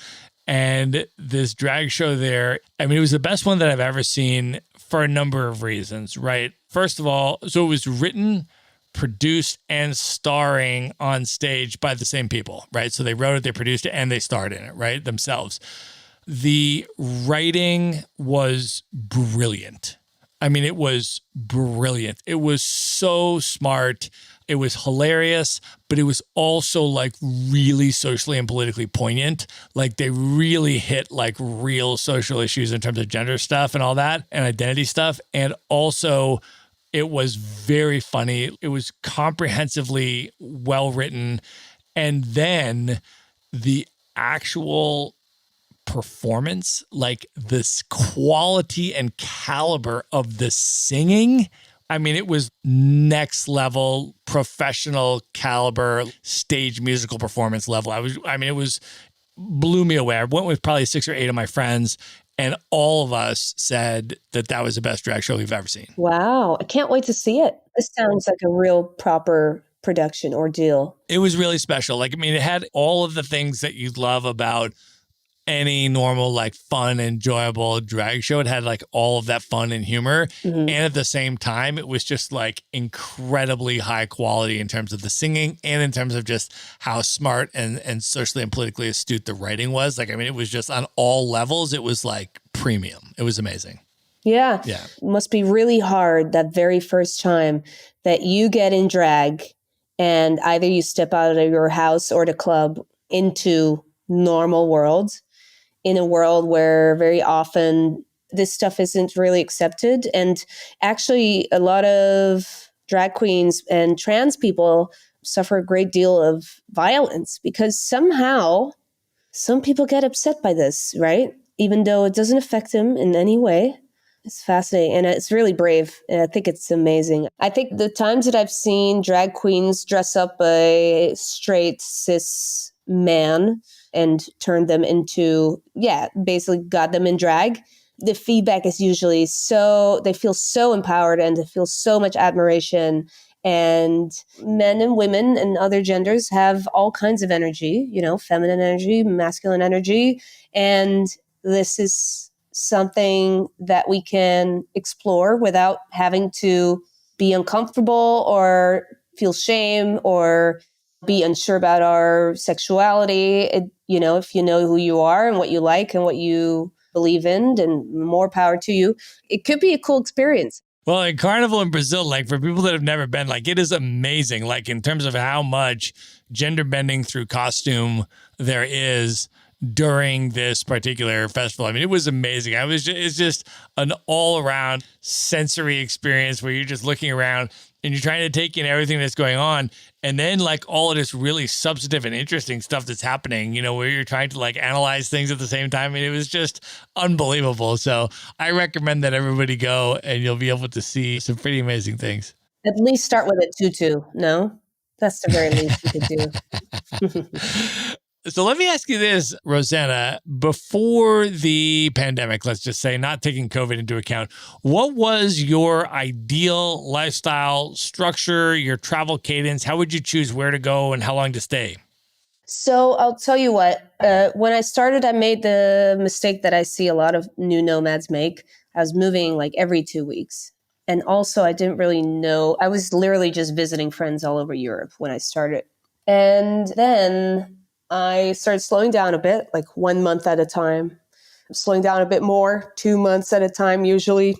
And this drag show there, I mean, it was the best one that I've ever seen for a number of reasons, right? First of all, so it was written, produced, and starring on stage by the same people, right? So they wrote it, they produced it, and they starred in it, right? Themselves. The writing was brilliant. I mean, it was brilliant. It was so smart. It was hilarious, but it was also like really socially and politically poignant. Like they really hit like real social issues in terms of gender stuff and all that and identity stuff. And also it was very funny. It was comprehensively well written. And then the actual performance, like this quality and caliber of the singing, I mean, it was next level, professional caliber, stage musical performance level. It was blew me away. I went with probably 6 or 8 of my friends, and all of us said that that was the best drag show we've ever seen. Wow. I can't wait to see it. This sounds like a real proper production ordeal. It was really special. Like, I mean, it had all of the things that you love about any normal, like fun, enjoyable drag show. It had like all of that fun and humor. Mm-hmm. And at the same time, it was just like incredibly high quality in terms of the singing and in terms of just how smart and socially and politically astute the writing was. Like, I mean, it was just on all levels. It was like premium. It was amazing. Yeah. It must be really hard that very first time that you get in drag and either you step out of your house or the club into normal world, in a world where very often this stuff isn't really accepted. And actually, a lot of drag queens and trans people suffer a great deal of violence because somehow some people get upset by this, right? Even though it doesn't affect them in any way. It's fascinating. And it's really brave. And I think it's amazing. I think the times that I've seen drag queens dress up a straight cis man and turned them into, basically got them in drag. The feedback is usually they feel so empowered and they feel so much admiration. And men and women and other genders have all kinds of energy, feminine energy, masculine energy. And this is something that we can explore without having to be uncomfortable or feel shame or be unsure about our sexuality. If you know who you are and what you like and what you believe in, and more power to you. It could be a cool experience. Well, in Carnival in Brazil, like for people that have never been, like it is amazing. Like in terms of how much gender bending through costume there is, during this particular festival. I mean, it was amazing. It's just an all around sensory experience where you're just looking around and you're trying to take in everything that's going on. And then like all of this really substantive and interesting stuff that's happening, where you're trying to like analyze things at the same time. I mean, it was just unbelievable. So I recommend that everybody go and you'll be able to see some pretty amazing things. At least start with a tutu. No, that's the very least you could do. So let me ask you this, Rosanna, before the pandemic, let's just say, not taking COVID into account, what was your ideal lifestyle structure, your travel cadence? How would you choose where to go and how long to stay? So I'll tell you what, when I started, I made the mistake that I see a lot of new nomads make. I was moving like every 2 weeks. And also I didn't really know, I was literally just visiting friends all over Europe when I started. And then I started slowing down a bit, like 1 month at a time, slowing down a bit more, 2 months at a time usually.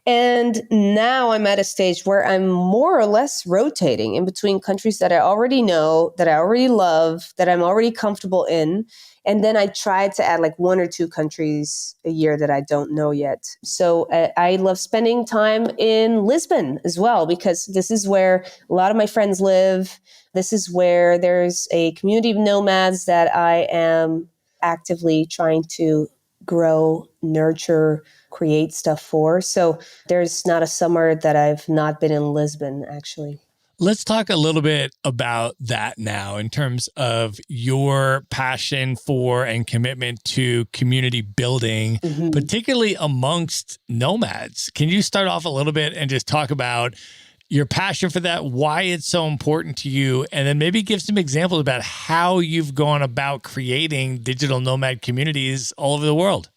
And now I'm at a stage where I'm more or less rotating in between countries that I already know, that I already love, that I'm already comfortable in. And then I try to add like 1 or 2 countries a year that I don't know yet. So I love spending time in Lisbon as well, because this is where a lot of my friends live. This is where there's a community of nomads that I am actively trying to grow, nurture, create stuff for. So there's not a summer that I've not been in Lisbon, actually. Let's talk a little bit about that now in terms of your passion for and commitment to community building, particularly amongst nomads. Can you start off a little bit and just talk about your passion for that, why it's so important to you, and then maybe give some examples about how you've gone about creating digital nomad communities all over the world?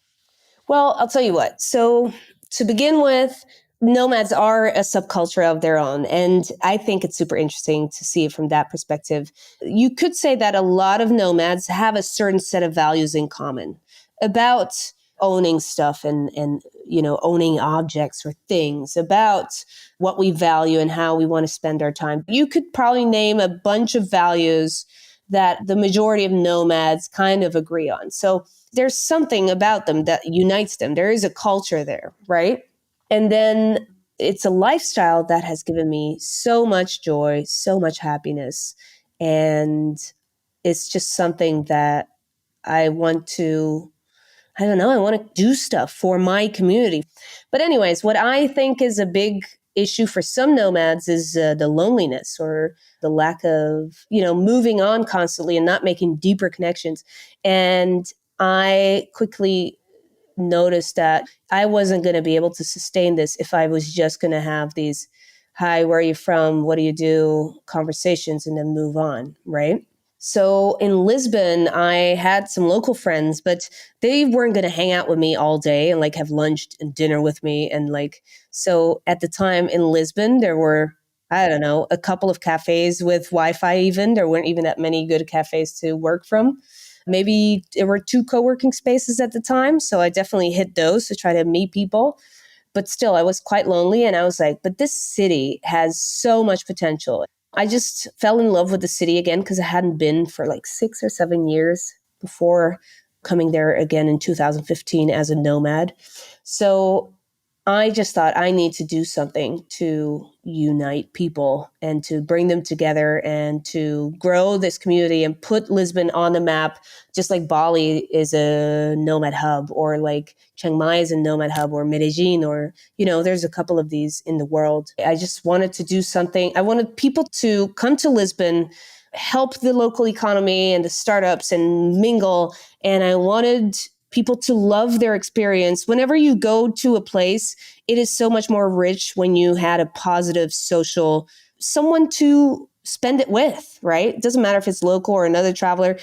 Well, I'll tell you what. So to begin with, nomads are a subculture of their own. And I think it's super interesting to see it from that perspective. You could say that a lot of nomads have a certain set of values in common about owning stuff and owning objects or things, about what we value and how we want to spend our time. You could probably name a bunch of values that the majority of nomads kind of agree on. So there's something about them that unites them. There is a culture there, right? And then it's a lifestyle that has given me so much joy, so much happiness. And it's just something that I want to do stuff for my community. But anyways, what I think is a big issue for some nomads is the loneliness or the lack of, moving on constantly and not making deeper connections. And I quickly noticed that I wasn't going to be able to sustain this if I was just going to have these, hi, where are you from? What do you do? Conversations and then move on, right? So in Lisbon, I had some local friends, but they weren't going to hang out with me all day and like have lunch and dinner with me. And so at the time in Lisbon, there were, I don't know, a couple of cafes with Wi-Fi even. There weren't even that many good cafes to work from. Maybe there were 2 co-working spaces at the time. So I definitely hit those to try to meet people. But still, I was quite lonely. And I was like, but this city has so much potential. I just fell in love with the city again because I hadn't been for like 6 or 7 years before coming there again in 2015 as a nomad. So I just thought I need to do something to unite people and to bring them together and to grow this community and put Lisbon on the map, just like Bali is a nomad hub or like Chiang Mai is a nomad hub or Medellin or, there's a couple of these in the world. I just wanted to do something. I wanted people to come to Lisbon, help the local economy and the startups and mingle. And I wanted people to love their experience. Whenever you go to a place, it is so much more rich when you had a positive social, someone to spend it with, right? It doesn't matter if it's local or another traveler.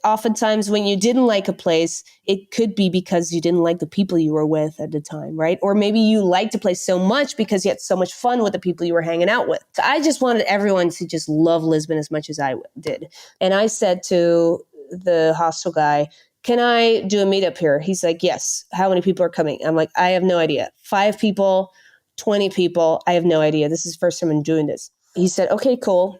Oftentimes when you didn't like a place, it could be because you didn't like the people you were with at the time, right? Or maybe you liked a place so much because you had so much fun with the people you were hanging out with. So I just wanted everyone to just love Lisbon as much as I did. And I said to the hostel guy, can I do a meetup here? He's like, yes. How many people are coming? I'm like, I have no idea. 5 people, 20 people. I have no idea. This is the first time I'm doing this. He said, okay, cool.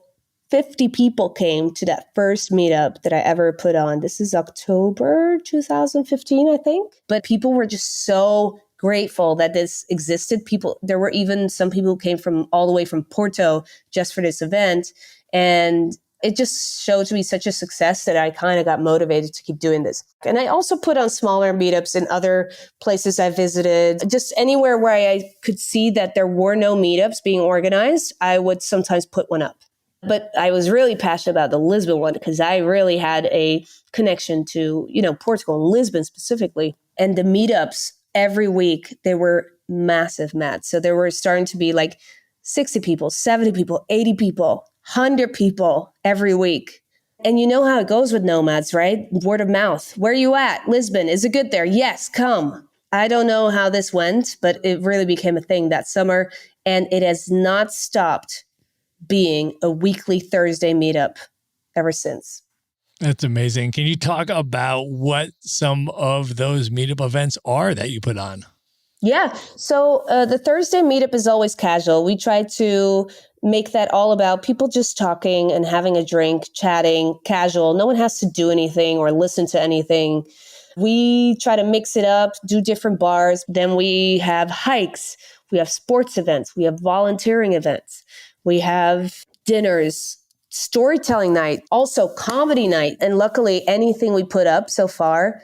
50 people came to that first meetup that I ever put on. This is October 2015, I think. But people were just so grateful that this existed. There were even some people who came from all the way from Porto just for this event. And it just showed to be such a success that I kind of got motivated to keep doing this. And I also put on smaller meetups in other places I visited, just anywhere where I could see that there were no meetups being organized. I would sometimes put one up. But I was really passionate about the Lisbon one because I really had a connection to, Portugal and Lisbon specifically. And the meetups every week, they were massive, Matt. So there were starting to be like 60 people, 70 people, 80 people, 100 people every week. And you know how it goes with nomads, right? Word of mouth. Where are you at? Lisbon. Is it good there? Yes, come. I don't know how this went, but it really became a thing that summer. And it has not stopped being a weekly Thursday meetup ever since. That's amazing. Can you talk about what some of those meetup events are that you put on? Yeah. So the Thursday meetup is always casual. We try to make that all about people just talking and having a drink, chatting, casual. No one has to do anything or listen to anything. We try to mix it up, do different bars. Then we have hikes. We have sports events. We have volunteering events. We have dinners, storytelling night, also comedy night. And luckily, anything we put up so far,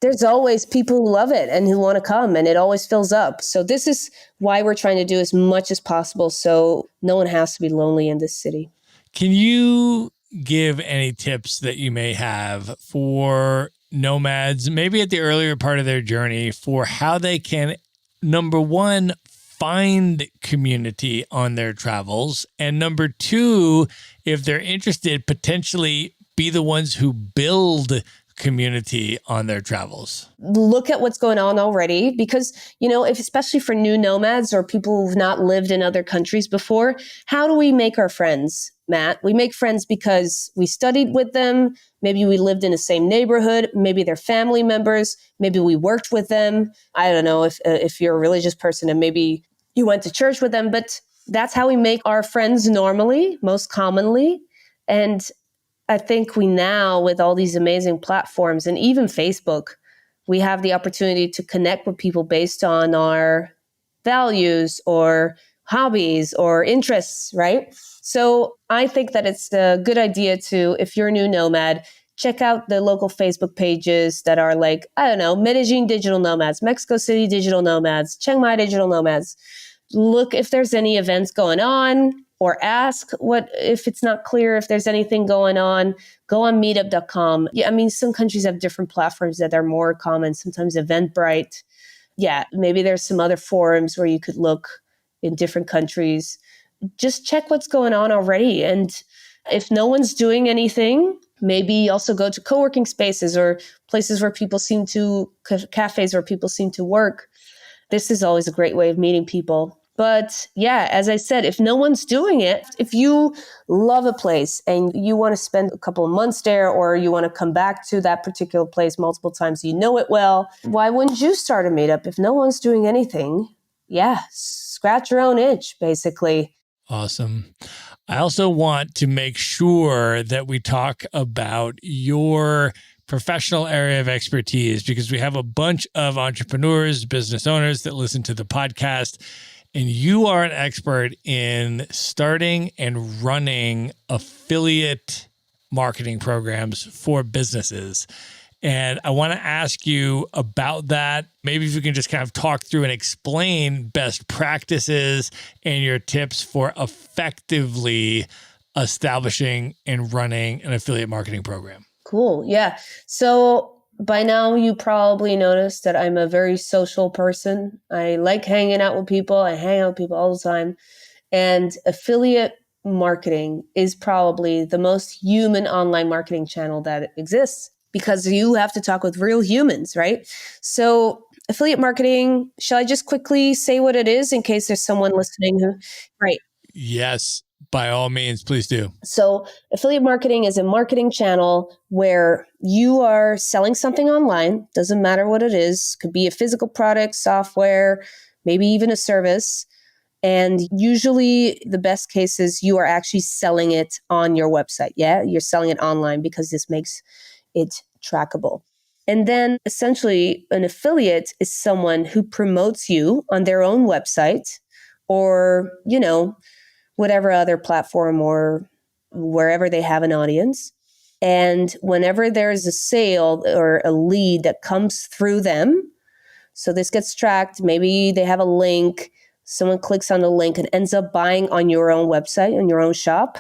there's always people who love it and who want to come, and it always fills up. So this is why we're trying to do as much as possible so no one has to be lonely in this city. Can you give any tips that you may have for nomads, maybe at the earlier part of their journey, for how they can, number one, find community on their travels, and number two, if they're interested, potentially be the ones who build community on their travels? Look at what's going on already, because, if especially for new nomads or people who've not lived in other countries before, how do we make our friends, Matt? We make friends because we studied with them. Maybe we lived in the same neighborhood. Maybe they're family members. Maybe we worked with them. I don't know if you're a religious person and maybe you went to church with them, but that's how we make our friends normally, most commonly. And I think we now, with all these amazing platforms and even Facebook, we have the opportunity to connect with people based on our values or hobbies or interests, right? So I think that it's a good idea to, if you're a new nomad, check out the local Facebook pages that are like, I don't know, Medellin Digital Nomads, Mexico City Digital Nomads, Chiang Mai Digital Nomads. Look if there's any events going on, or ask if it's not clear if there's anything going on. Go on meetup.com. Yeah, I mean, some countries have different platforms that are more common, sometimes Eventbrite. Yeah, maybe there's some other forums where you could look in different countries. Just check what's going on already. And if no one's doing anything, maybe also go to co-working spaces or places where people cafes where people seem to work. This is always a great way of meeting people. But yeah, as I said, if no one's doing it, if you love a place and you want to spend a couple of months there, or you want to come back to that particular place multiple times, you know it well, why wouldn't you start a meetup? If no one's doing anything, yeah, scratch your own itch, basically. Awesome. I also want to make sure that we talk about your professional area of expertise, because we have a bunch of entrepreneurs, business owners that listen to the podcast. And you are an expert in starting and running affiliate marketing programs for businesses. And I want to ask you about that. Maybe if you can just kind of talk through and explain best practices and your tips for effectively establishing and running an affiliate marketing program. Cool. Yeah. So by now, you probably noticed that I'm a very social person. I like hanging out with people. I hang out with people all the time. And affiliate marketing is probably the most human online marketing channel that exists, because you have to talk with real humans, right? So affiliate marketing, shall I just quickly say what it is in case there's someone listening who, right? Yes. By all means, please do. So affiliate marketing is a marketing channel where you are selling something online. Doesn't matter what it is. Could be a physical product, software, maybe even a service. And usually the best case is you are actually selling it on your website. Yeah, you're selling it online because this makes it trackable. And then essentially an affiliate is someone who promotes you on their own website or, whatever other platform or wherever they have an audience. And whenever there's a sale or a lead that comes through them, so this gets tracked, maybe they have a link, someone clicks on the link and ends up buying on your own website, on your own shop,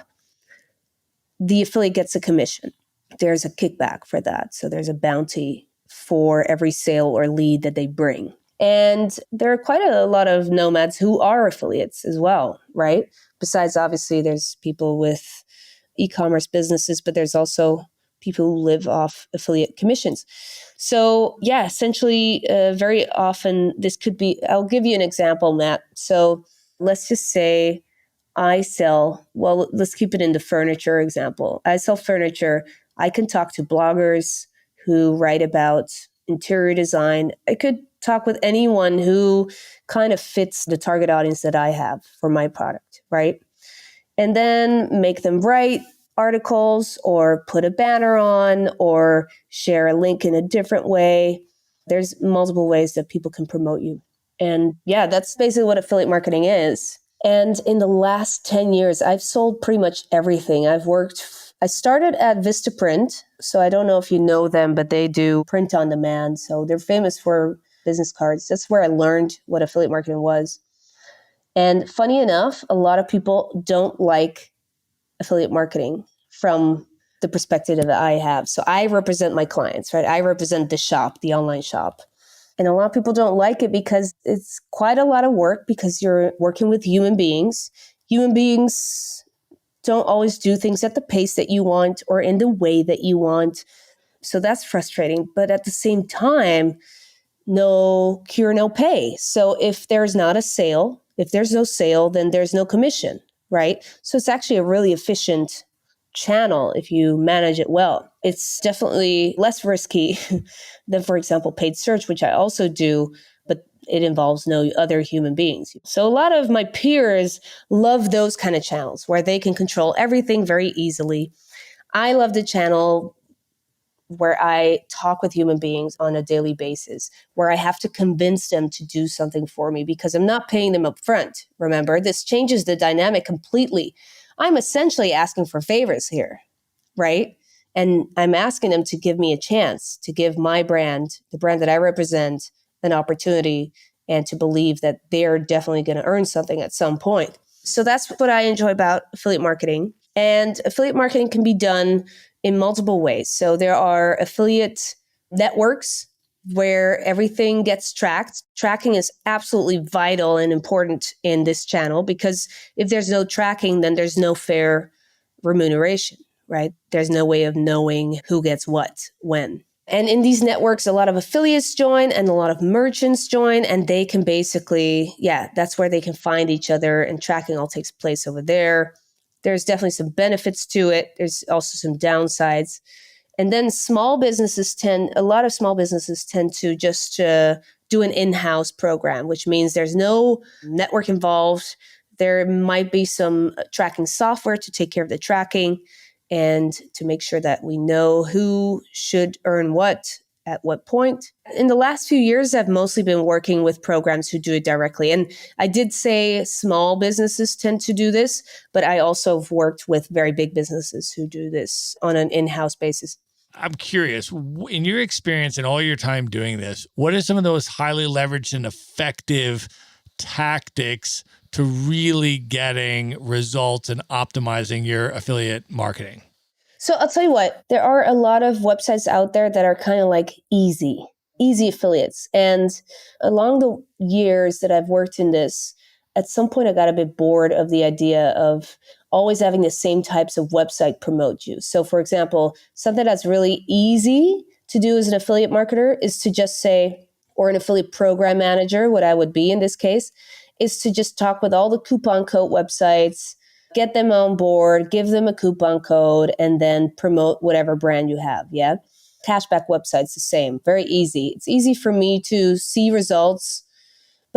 the affiliate gets a commission. There's a kickback for that. So there's a bounty for every sale or lead that they bring. And there are quite a lot of nomads who are affiliates as well, right? Besides, obviously, there's people with e-commerce businesses, but there's also people who live off affiliate commissions. So yeah, essentially, very often this could be, I'll give you an example, Matt. So let's just say let's keep it in the furniture example. I sell furniture. I can talk to bloggers who write about interior design. I could talk with anyone who kind of fits the target audience that I have for my product, right? And then make them write articles or put a banner on or share a link in a different way. There's multiple ways that people can promote you. And yeah, that's basically what affiliate marketing is. And in the last 10 years, I've sold pretty much everything. I started at Vistaprint. So I don't know if you know them, but they do print on demand. So they're famous for business cards. That's where I learned what affiliate marketing was. And funny enough, a lot of people don't like affiliate marketing from the perspective that I have. So I represent my clients, right? I represent the shop, the online shop. And a lot of people don't like it because it's quite a lot of work because you're working with human beings. Human beings don't always do things at the pace that you want or in the way that you want. So that's frustrating. But at the same time, no cure, no pay. So if there's not a sale, if there's no sale, then there's no commission, right? So it's actually a really efficient channel if you manage it well. It's definitely less risky than, for example, paid search, which I also do, but it involves no other human beings. So a lot of my peers love those kind of channels where they can control everything very easily. I love the channel where I talk with human beings on a daily basis, where I have to convince them to do something for me because I'm not paying them up front. Remember, this changes the dynamic completely. I'm essentially asking for favors here, right? And I'm asking them to give me a chance, to give my brand, the brand that I represent, an opportunity and to believe that they're definitely going to earn something at some point. So that's what I enjoy about affiliate marketing. And affiliate marketing can be done in multiple ways. So there are affiliate networks where everything gets tracked. Tracking is absolutely vital and important in this channel because if there's no tracking, then there's no fair remuneration, right? There's no way of knowing who gets what, when. And in these networks, a lot of affiliates join and a lot of merchants join, and they can basically, that's where they can find each other, and tracking all takes place over there. There's definitely some benefits to it. There's also some downsides. And then a lot of small businesses tend to just do an in-house program, which means there's no network involved. There might be some tracking software to take care of the tracking and to make sure that we know who should earn what at what point. In the last few years, I've mostly been working with programs who do it directly. And I did say small businesses tend to do this, but I also have worked with very big businesses who do this on an in-house basis. I'm curious, in your experience and all your time doing this, what are some of those highly leveraged and effective tactics to really getting results and optimizing your affiliate marketing? So I'll tell you what, there are a lot of websites out there that are kind of like easy affiliates. And along the years that I've worked in this, at some point I got a bit bored of the idea of always having the same types of website promote you. So for example, something that's really easy to do as an affiliate marketer is to just say, or an affiliate program manager, what I would be in this case, is to just talk with all the coupon code websites, get them on board, give them a coupon code, and then promote whatever brand you have. Yeah. Cashback websites, the same. Very easy. It's easy for me to see results,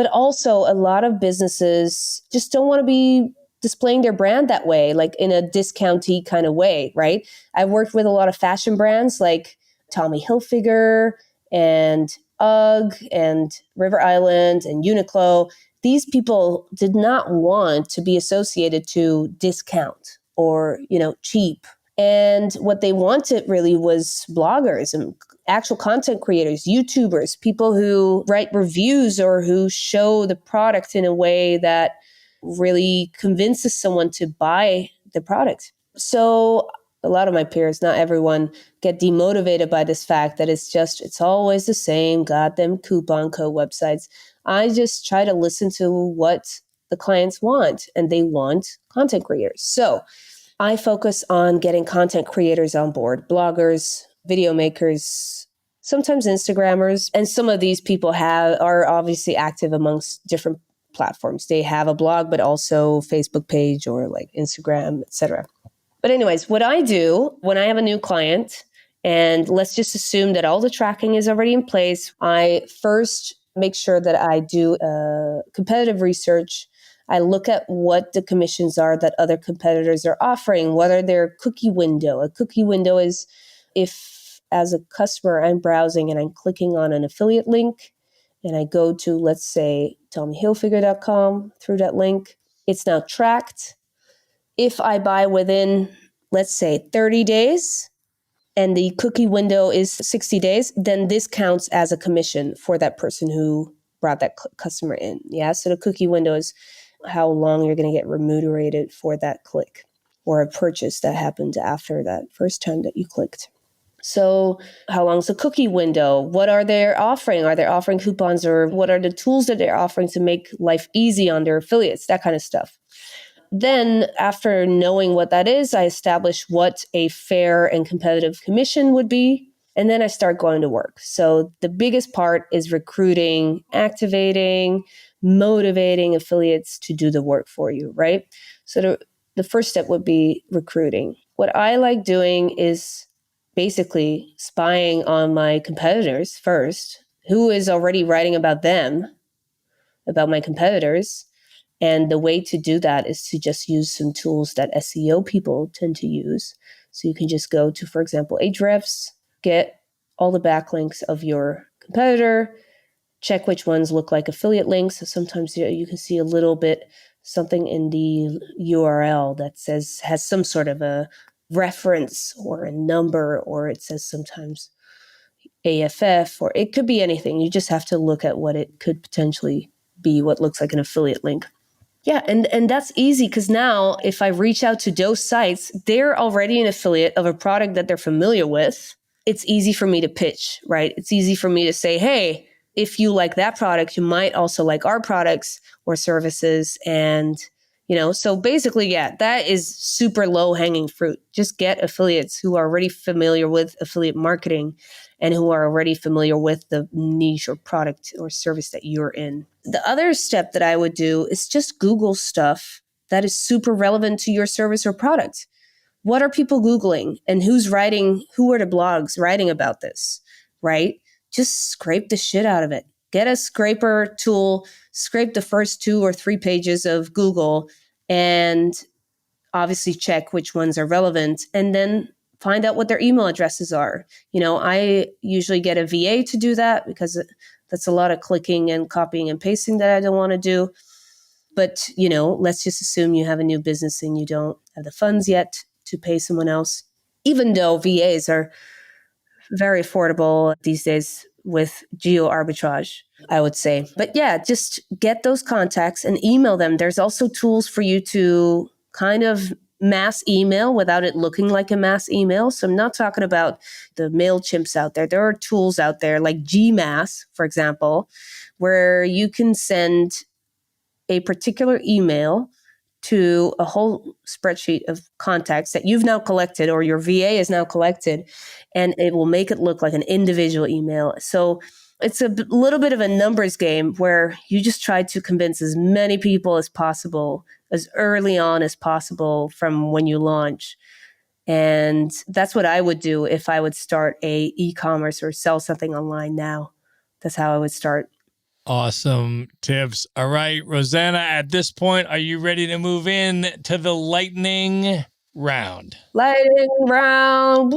But also a lot of businesses just don't want to be displaying their brand that way, like in a discounty kind of way, right? I've worked with a lot of fashion brands like Tommy Hilfiger and UGG and River Island and Uniqlo. These people did not want to be associated to discount or, cheap. And what they wanted really was bloggers and actual content creators, YouTubers, people who write reviews or who show the product in a way that really convinces someone to buy the product. So a lot of my peers, not everyone, get demotivated by this fact that it's always the same goddamn coupon code websites. I just try to listen to what the clients want, and they want content creators. So I focus on getting content creators on board, bloggers, video makers, sometimes Instagrammers. And some of these people are obviously active amongst different platforms. They have a blog, but also Facebook page or like Instagram, etc. But anyways, what I do when I have a new client, and let's just assume that all the tracking is already in place, I first make sure that I do competitive research. I look at what the commissions are that other competitors are offering, what are their cookie window. A cookie window is if, as a customer, I'm browsing and I'm clicking on an affiliate link and I go to, let's say, TommyHilfiger.com through that link, it's now tracked. If I buy within, let's say, 30 days, and the cookie window is 60 days, then this counts as a commission for that person who brought that customer in. Yeah, so the cookie window is how long you're going to get remunerated for that click or a purchase that happened after that first time that you clicked. So how long is the cookie window? What are they offering? Are they offering coupons, or what are the tools that they're offering to make life easy on their affiliates? That kind of stuff. Then after knowing what that is, I establish what a fair and competitive commission would be. And then I start going to work. So the biggest part is recruiting, activating, motivating affiliates to do the work for you, right? So the first step would be recruiting. What I like doing is basically spying on my competitors first, who is already writing about them, about my competitors. And the way to do that is to just use some tools that SEO people tend to use. So you can just go to, for example, Ahrefs, get all the backlinks of your competitor, check which ones look like affiliate links. So sometimes you can see a little bit something in the URL that has some sort of a reference or a number, or it says sometimes AFF, or it could be anything. You just have to look at what it could potentially be, what looks like an affiliate link. Yeah, and that's easy because now if I reach out to those sites, they're already an affiliate of a product that they're familiar with. It's easy for me to pitch, right? It's easy for me to say, hey, if you like that product, you might also like our products or services. And, so basically, yeah, that is super low hanging fruit. Just get affiliates who are already familiar with affiliate marketing and who are already familiar with the niche or product or service that you're in. The other step that I would do is just Google stuff that is super relevant to your service or product. What are people Googling, and who are the blogs writing about this, right? Just scrape the shit out of it. Get a scraper tool, scrape the first 2 or 3 pages of Google, and obviously check which ones are relevant, and then find out what their email addresses are. I usually get a VA to do that because that's a lot of clicking and copying and pasting that I don't want to do. But, let's just assume you have a new business and you don't have the funds yet to pay someone else, even though VAs are very affordable these days with geo arbitrage, I would say. But yeah, just get those contacts and email them. There's also tools for you to kind of mass email without it looking like a mass email. So I'm not talking about the MailChimps out there. There are tools out there like Gmass, for example, where you can send a particular email to a whole spreadsheet of contacts that you've now collected or your VA has now collected, and it will make it look like an individual email. So it's a little bit of a numbers game where you just try to convince as many people as possible, as early on as possible from when you launch. And that's what I would do if I would start a e-commerce or sell something online now. That's how I would start. Awesome tips. All right, Rosanna, at this point, are you ready to move in to the lightning round? Lightning round.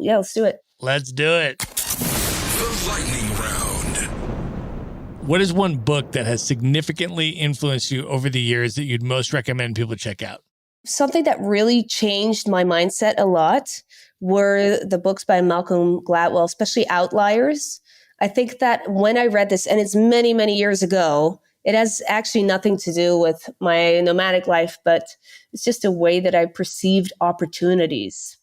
Yeah, let's do it. Let's do it. The lightning round. What is one book that has significantly influenced you over the years that you'd most recommend people check out? Something that really changed my mindset a lot were the books by Malcolm Gladwell, especially Outliers. I think that when I read this, and it's many, many years ago, it has actually nothing to do with my nomadic life, but it's just a way that I perceived opportunities.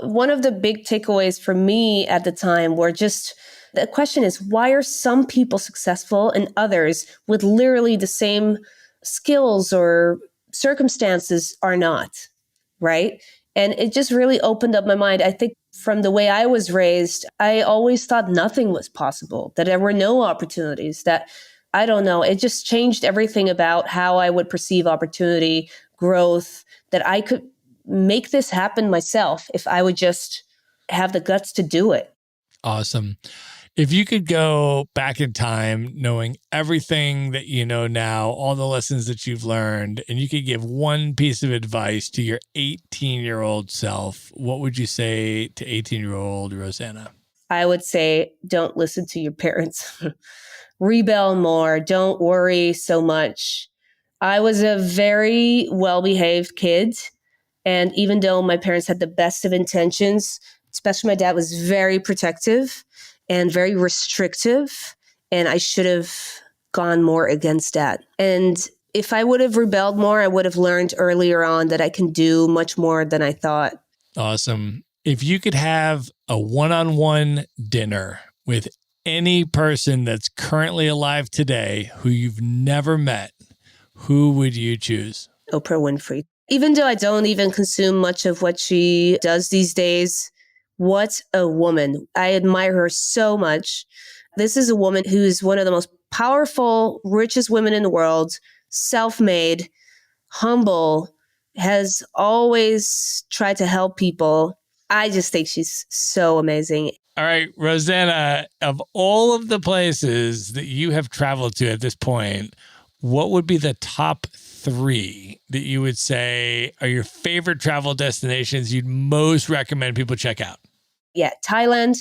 One of the big takeaways for me at the time were just the question is, why are some people successful and others with literally the same skills or circumstances are not, right? And it just really opened up my mind. I think from the way I was raised, I always thought nothing was possible, that there were no opportunities, that I don't know, it just changed everything about how I would perceive opportunity, growth, that I could make this happen myself if I would just have the guts to do it. Awesome. If you could go back in time, knowing everything that you know now, all the lessons that you've learned, and you could give one piece of advice to your 18-year-old self, what would you say to 18-year-old Rosanna? I would say, don't listen to your parents. Rebel more. Don't worry so much. I was a very well-behaved kid. And even though my parents had the best of intentions, especially my dad was very protective and very restrictive. And I should have gone more against that. And if I would have rebelled more, I would have learned earlier on that I can do much more than I thought. Awesome. If you could have a one-on-one dinner with any person that's currently alive today who you've never met, who would you choose? Oprah Winfrey. Even though I don't even consume much of what she does these days, what a woman. I admire her so much. This is a woman who is one of the most powerful, richest women in the world, self-made, humble, has always tried to help people. I just think she's so amazing. All right, Rosanna, of all of the places that you have traveled to at this point, what would be the top 3 that you would say are your favorite travel destinations you'd most recommend people check out? Yeah, Thailand,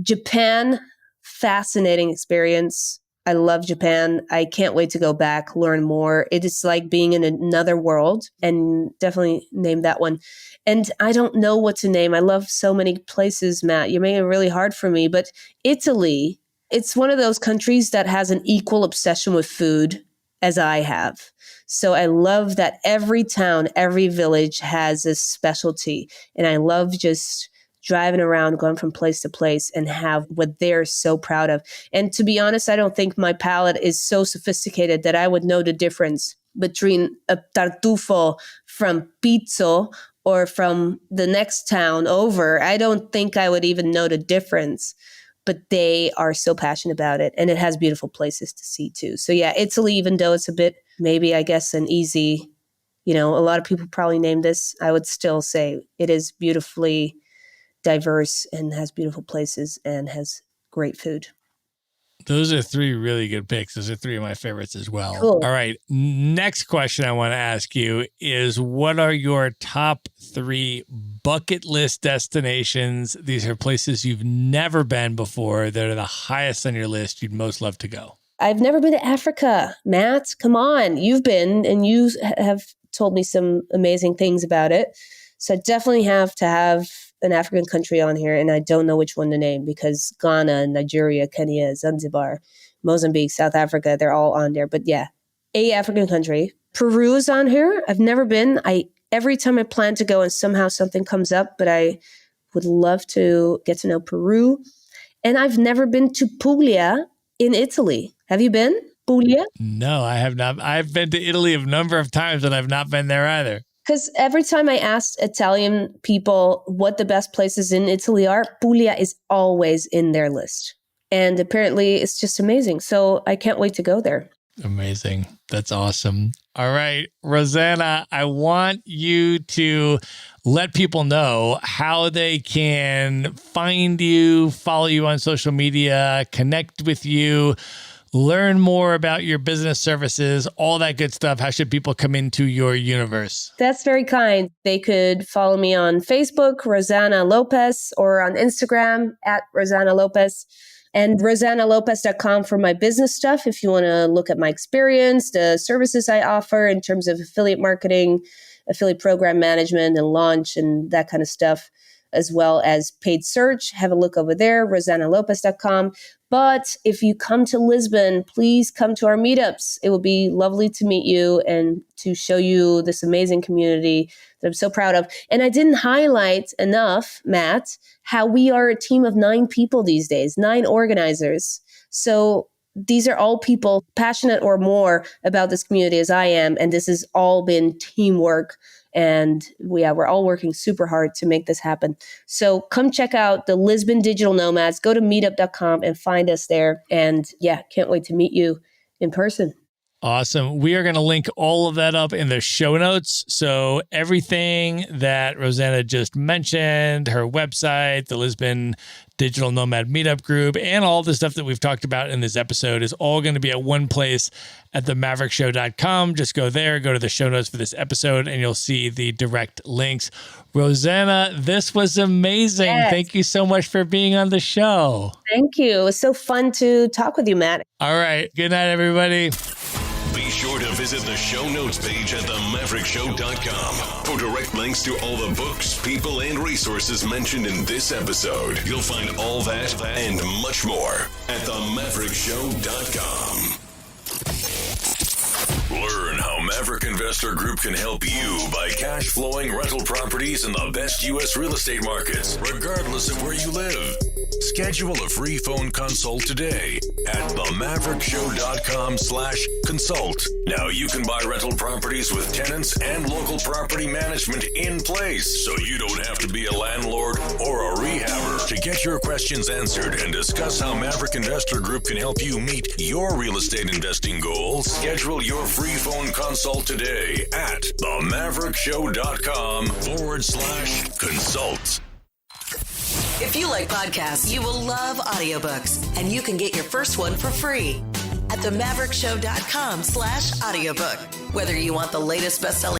Japan, fascinating experience. I love Japan. I can't wait to go back, learn more. It is like being in another world, and definitely name that one. And I don't know what to name. I love so many places, Matt. You're making it really hard for me. But Italy, it's one of those countries that has an equal obsession with food as I have. So I love that every town, every village has a specialty. And I love just driving around, going from place to place and have what they're so proud of. And to be honest, I don't think my palate is so sophisticated that I would know the difference between a tartufo from Pizzo or from the next town over. I don't think I would even know the difference, but they are so passionate about it. And it has beautiful places to see too. So yeah, Italy, even though it's a bit, maybe I guess an easy, a lot of people probably named this, I would still say it is beautifully diverse and has beautiful places and has great food. Those are 3 really good picks. Those are 3 of my favorites as well. Cool. All right. Next question I want to ask you is, what are your top 3 bucket list destinations? These are places you've never been before that are the highest on your list you'd most love to go. I've never been to Africa. Matt, come on. You've been, and you have told me some amazing things about it. So I definitely have to have an African country on here, and I don't know which one to name because Ghana, Nigeria, Kenya, Zanzibar, Mozambique, South Africa, they're all on there. But yeah, a African country. Peru is on here. I've never been. Every time I plan to go and somehow something comes up, but I would love to get to know Peru. And I've never been to Puglia in Italy. Have you been? Puglia? No, I have not. I've been to Italy a number of times, but I've not been there either. Because every time I asked Italian people what the best places in Italy are, Puglia is always in their list. And apparently it's just amazing. So I can't wait to go there. Amazing. That's awesome. All right, Rosanna, I want you to let people know how they can find you, follow you on social media, connect with you, learn more about your business services, all that good stuff, how should people come into your universe? That's very kind. They could follow me on Facebook, Rosanna Lopez, or on Instagram at Rosanna Lopez. And rosannalopez.com for my business stuff. If you want to look at my experience, the services I offer in terms of affiliate marketing, affiliate program management and launch and that kind of stuff, as well as paid search, have a look over there, rosannalopez.com. But if you come to Lisbon, please come to our meetups. It will be lovely to meet you and to show you this amazing community that I'm so proud of. And I didn't highlight enough, Matt, how we are a team of 9 people these days, 9 organizers. So these are all people passionate or more about this community as I am. And this has all been teamwork. And we're all working super hard to make this happen. So come check out the Lisbon Digital Nomads. Go to meetup.com and find us there. And yeah, can't wait to meet you in person. Awesome. We are going to link all of that up in the show notes. So everything that Rosanna just mentioned, her website, the Lisbon Digital Nomad Meetup Group, and all the stuff that we've talked about in this episode is all going to be at one place at themaverickshow.com. Just go there, go to the show notes for this episode, and you'll see the direct links. Rosanna, this was amazing. Yes. Thank you so much for being on the show. Thank you. It was so fun to talk with you, Matt. All right. Good night, everybody. Be sure to visit the show notes page at themaverickshow.com for direct links to all the books, people, and resources mentioned in this episode. You'll find all that and much more at themaverickshow.com. Learn how Maverick Investor Group can help you buy cash flowing rental properties in the best U.S. real estate markets, regardless of where you live. Schedule a free phone consult today at themaverickshow.com/consult. Now you can buy rental properties with tenants and local property management in place, so you don't have to be a landlord or a rehabber. To get your questions answered and discuss how Maverick Investor Group can help you meet your real estate investing goals, schedule your free phone consult today at themaverickshow.com/consult. If you like podcasts, you will love audiobooks, and you can get your first one for free at themaverickshow.com/audiobook. Whether you want the latest best-selling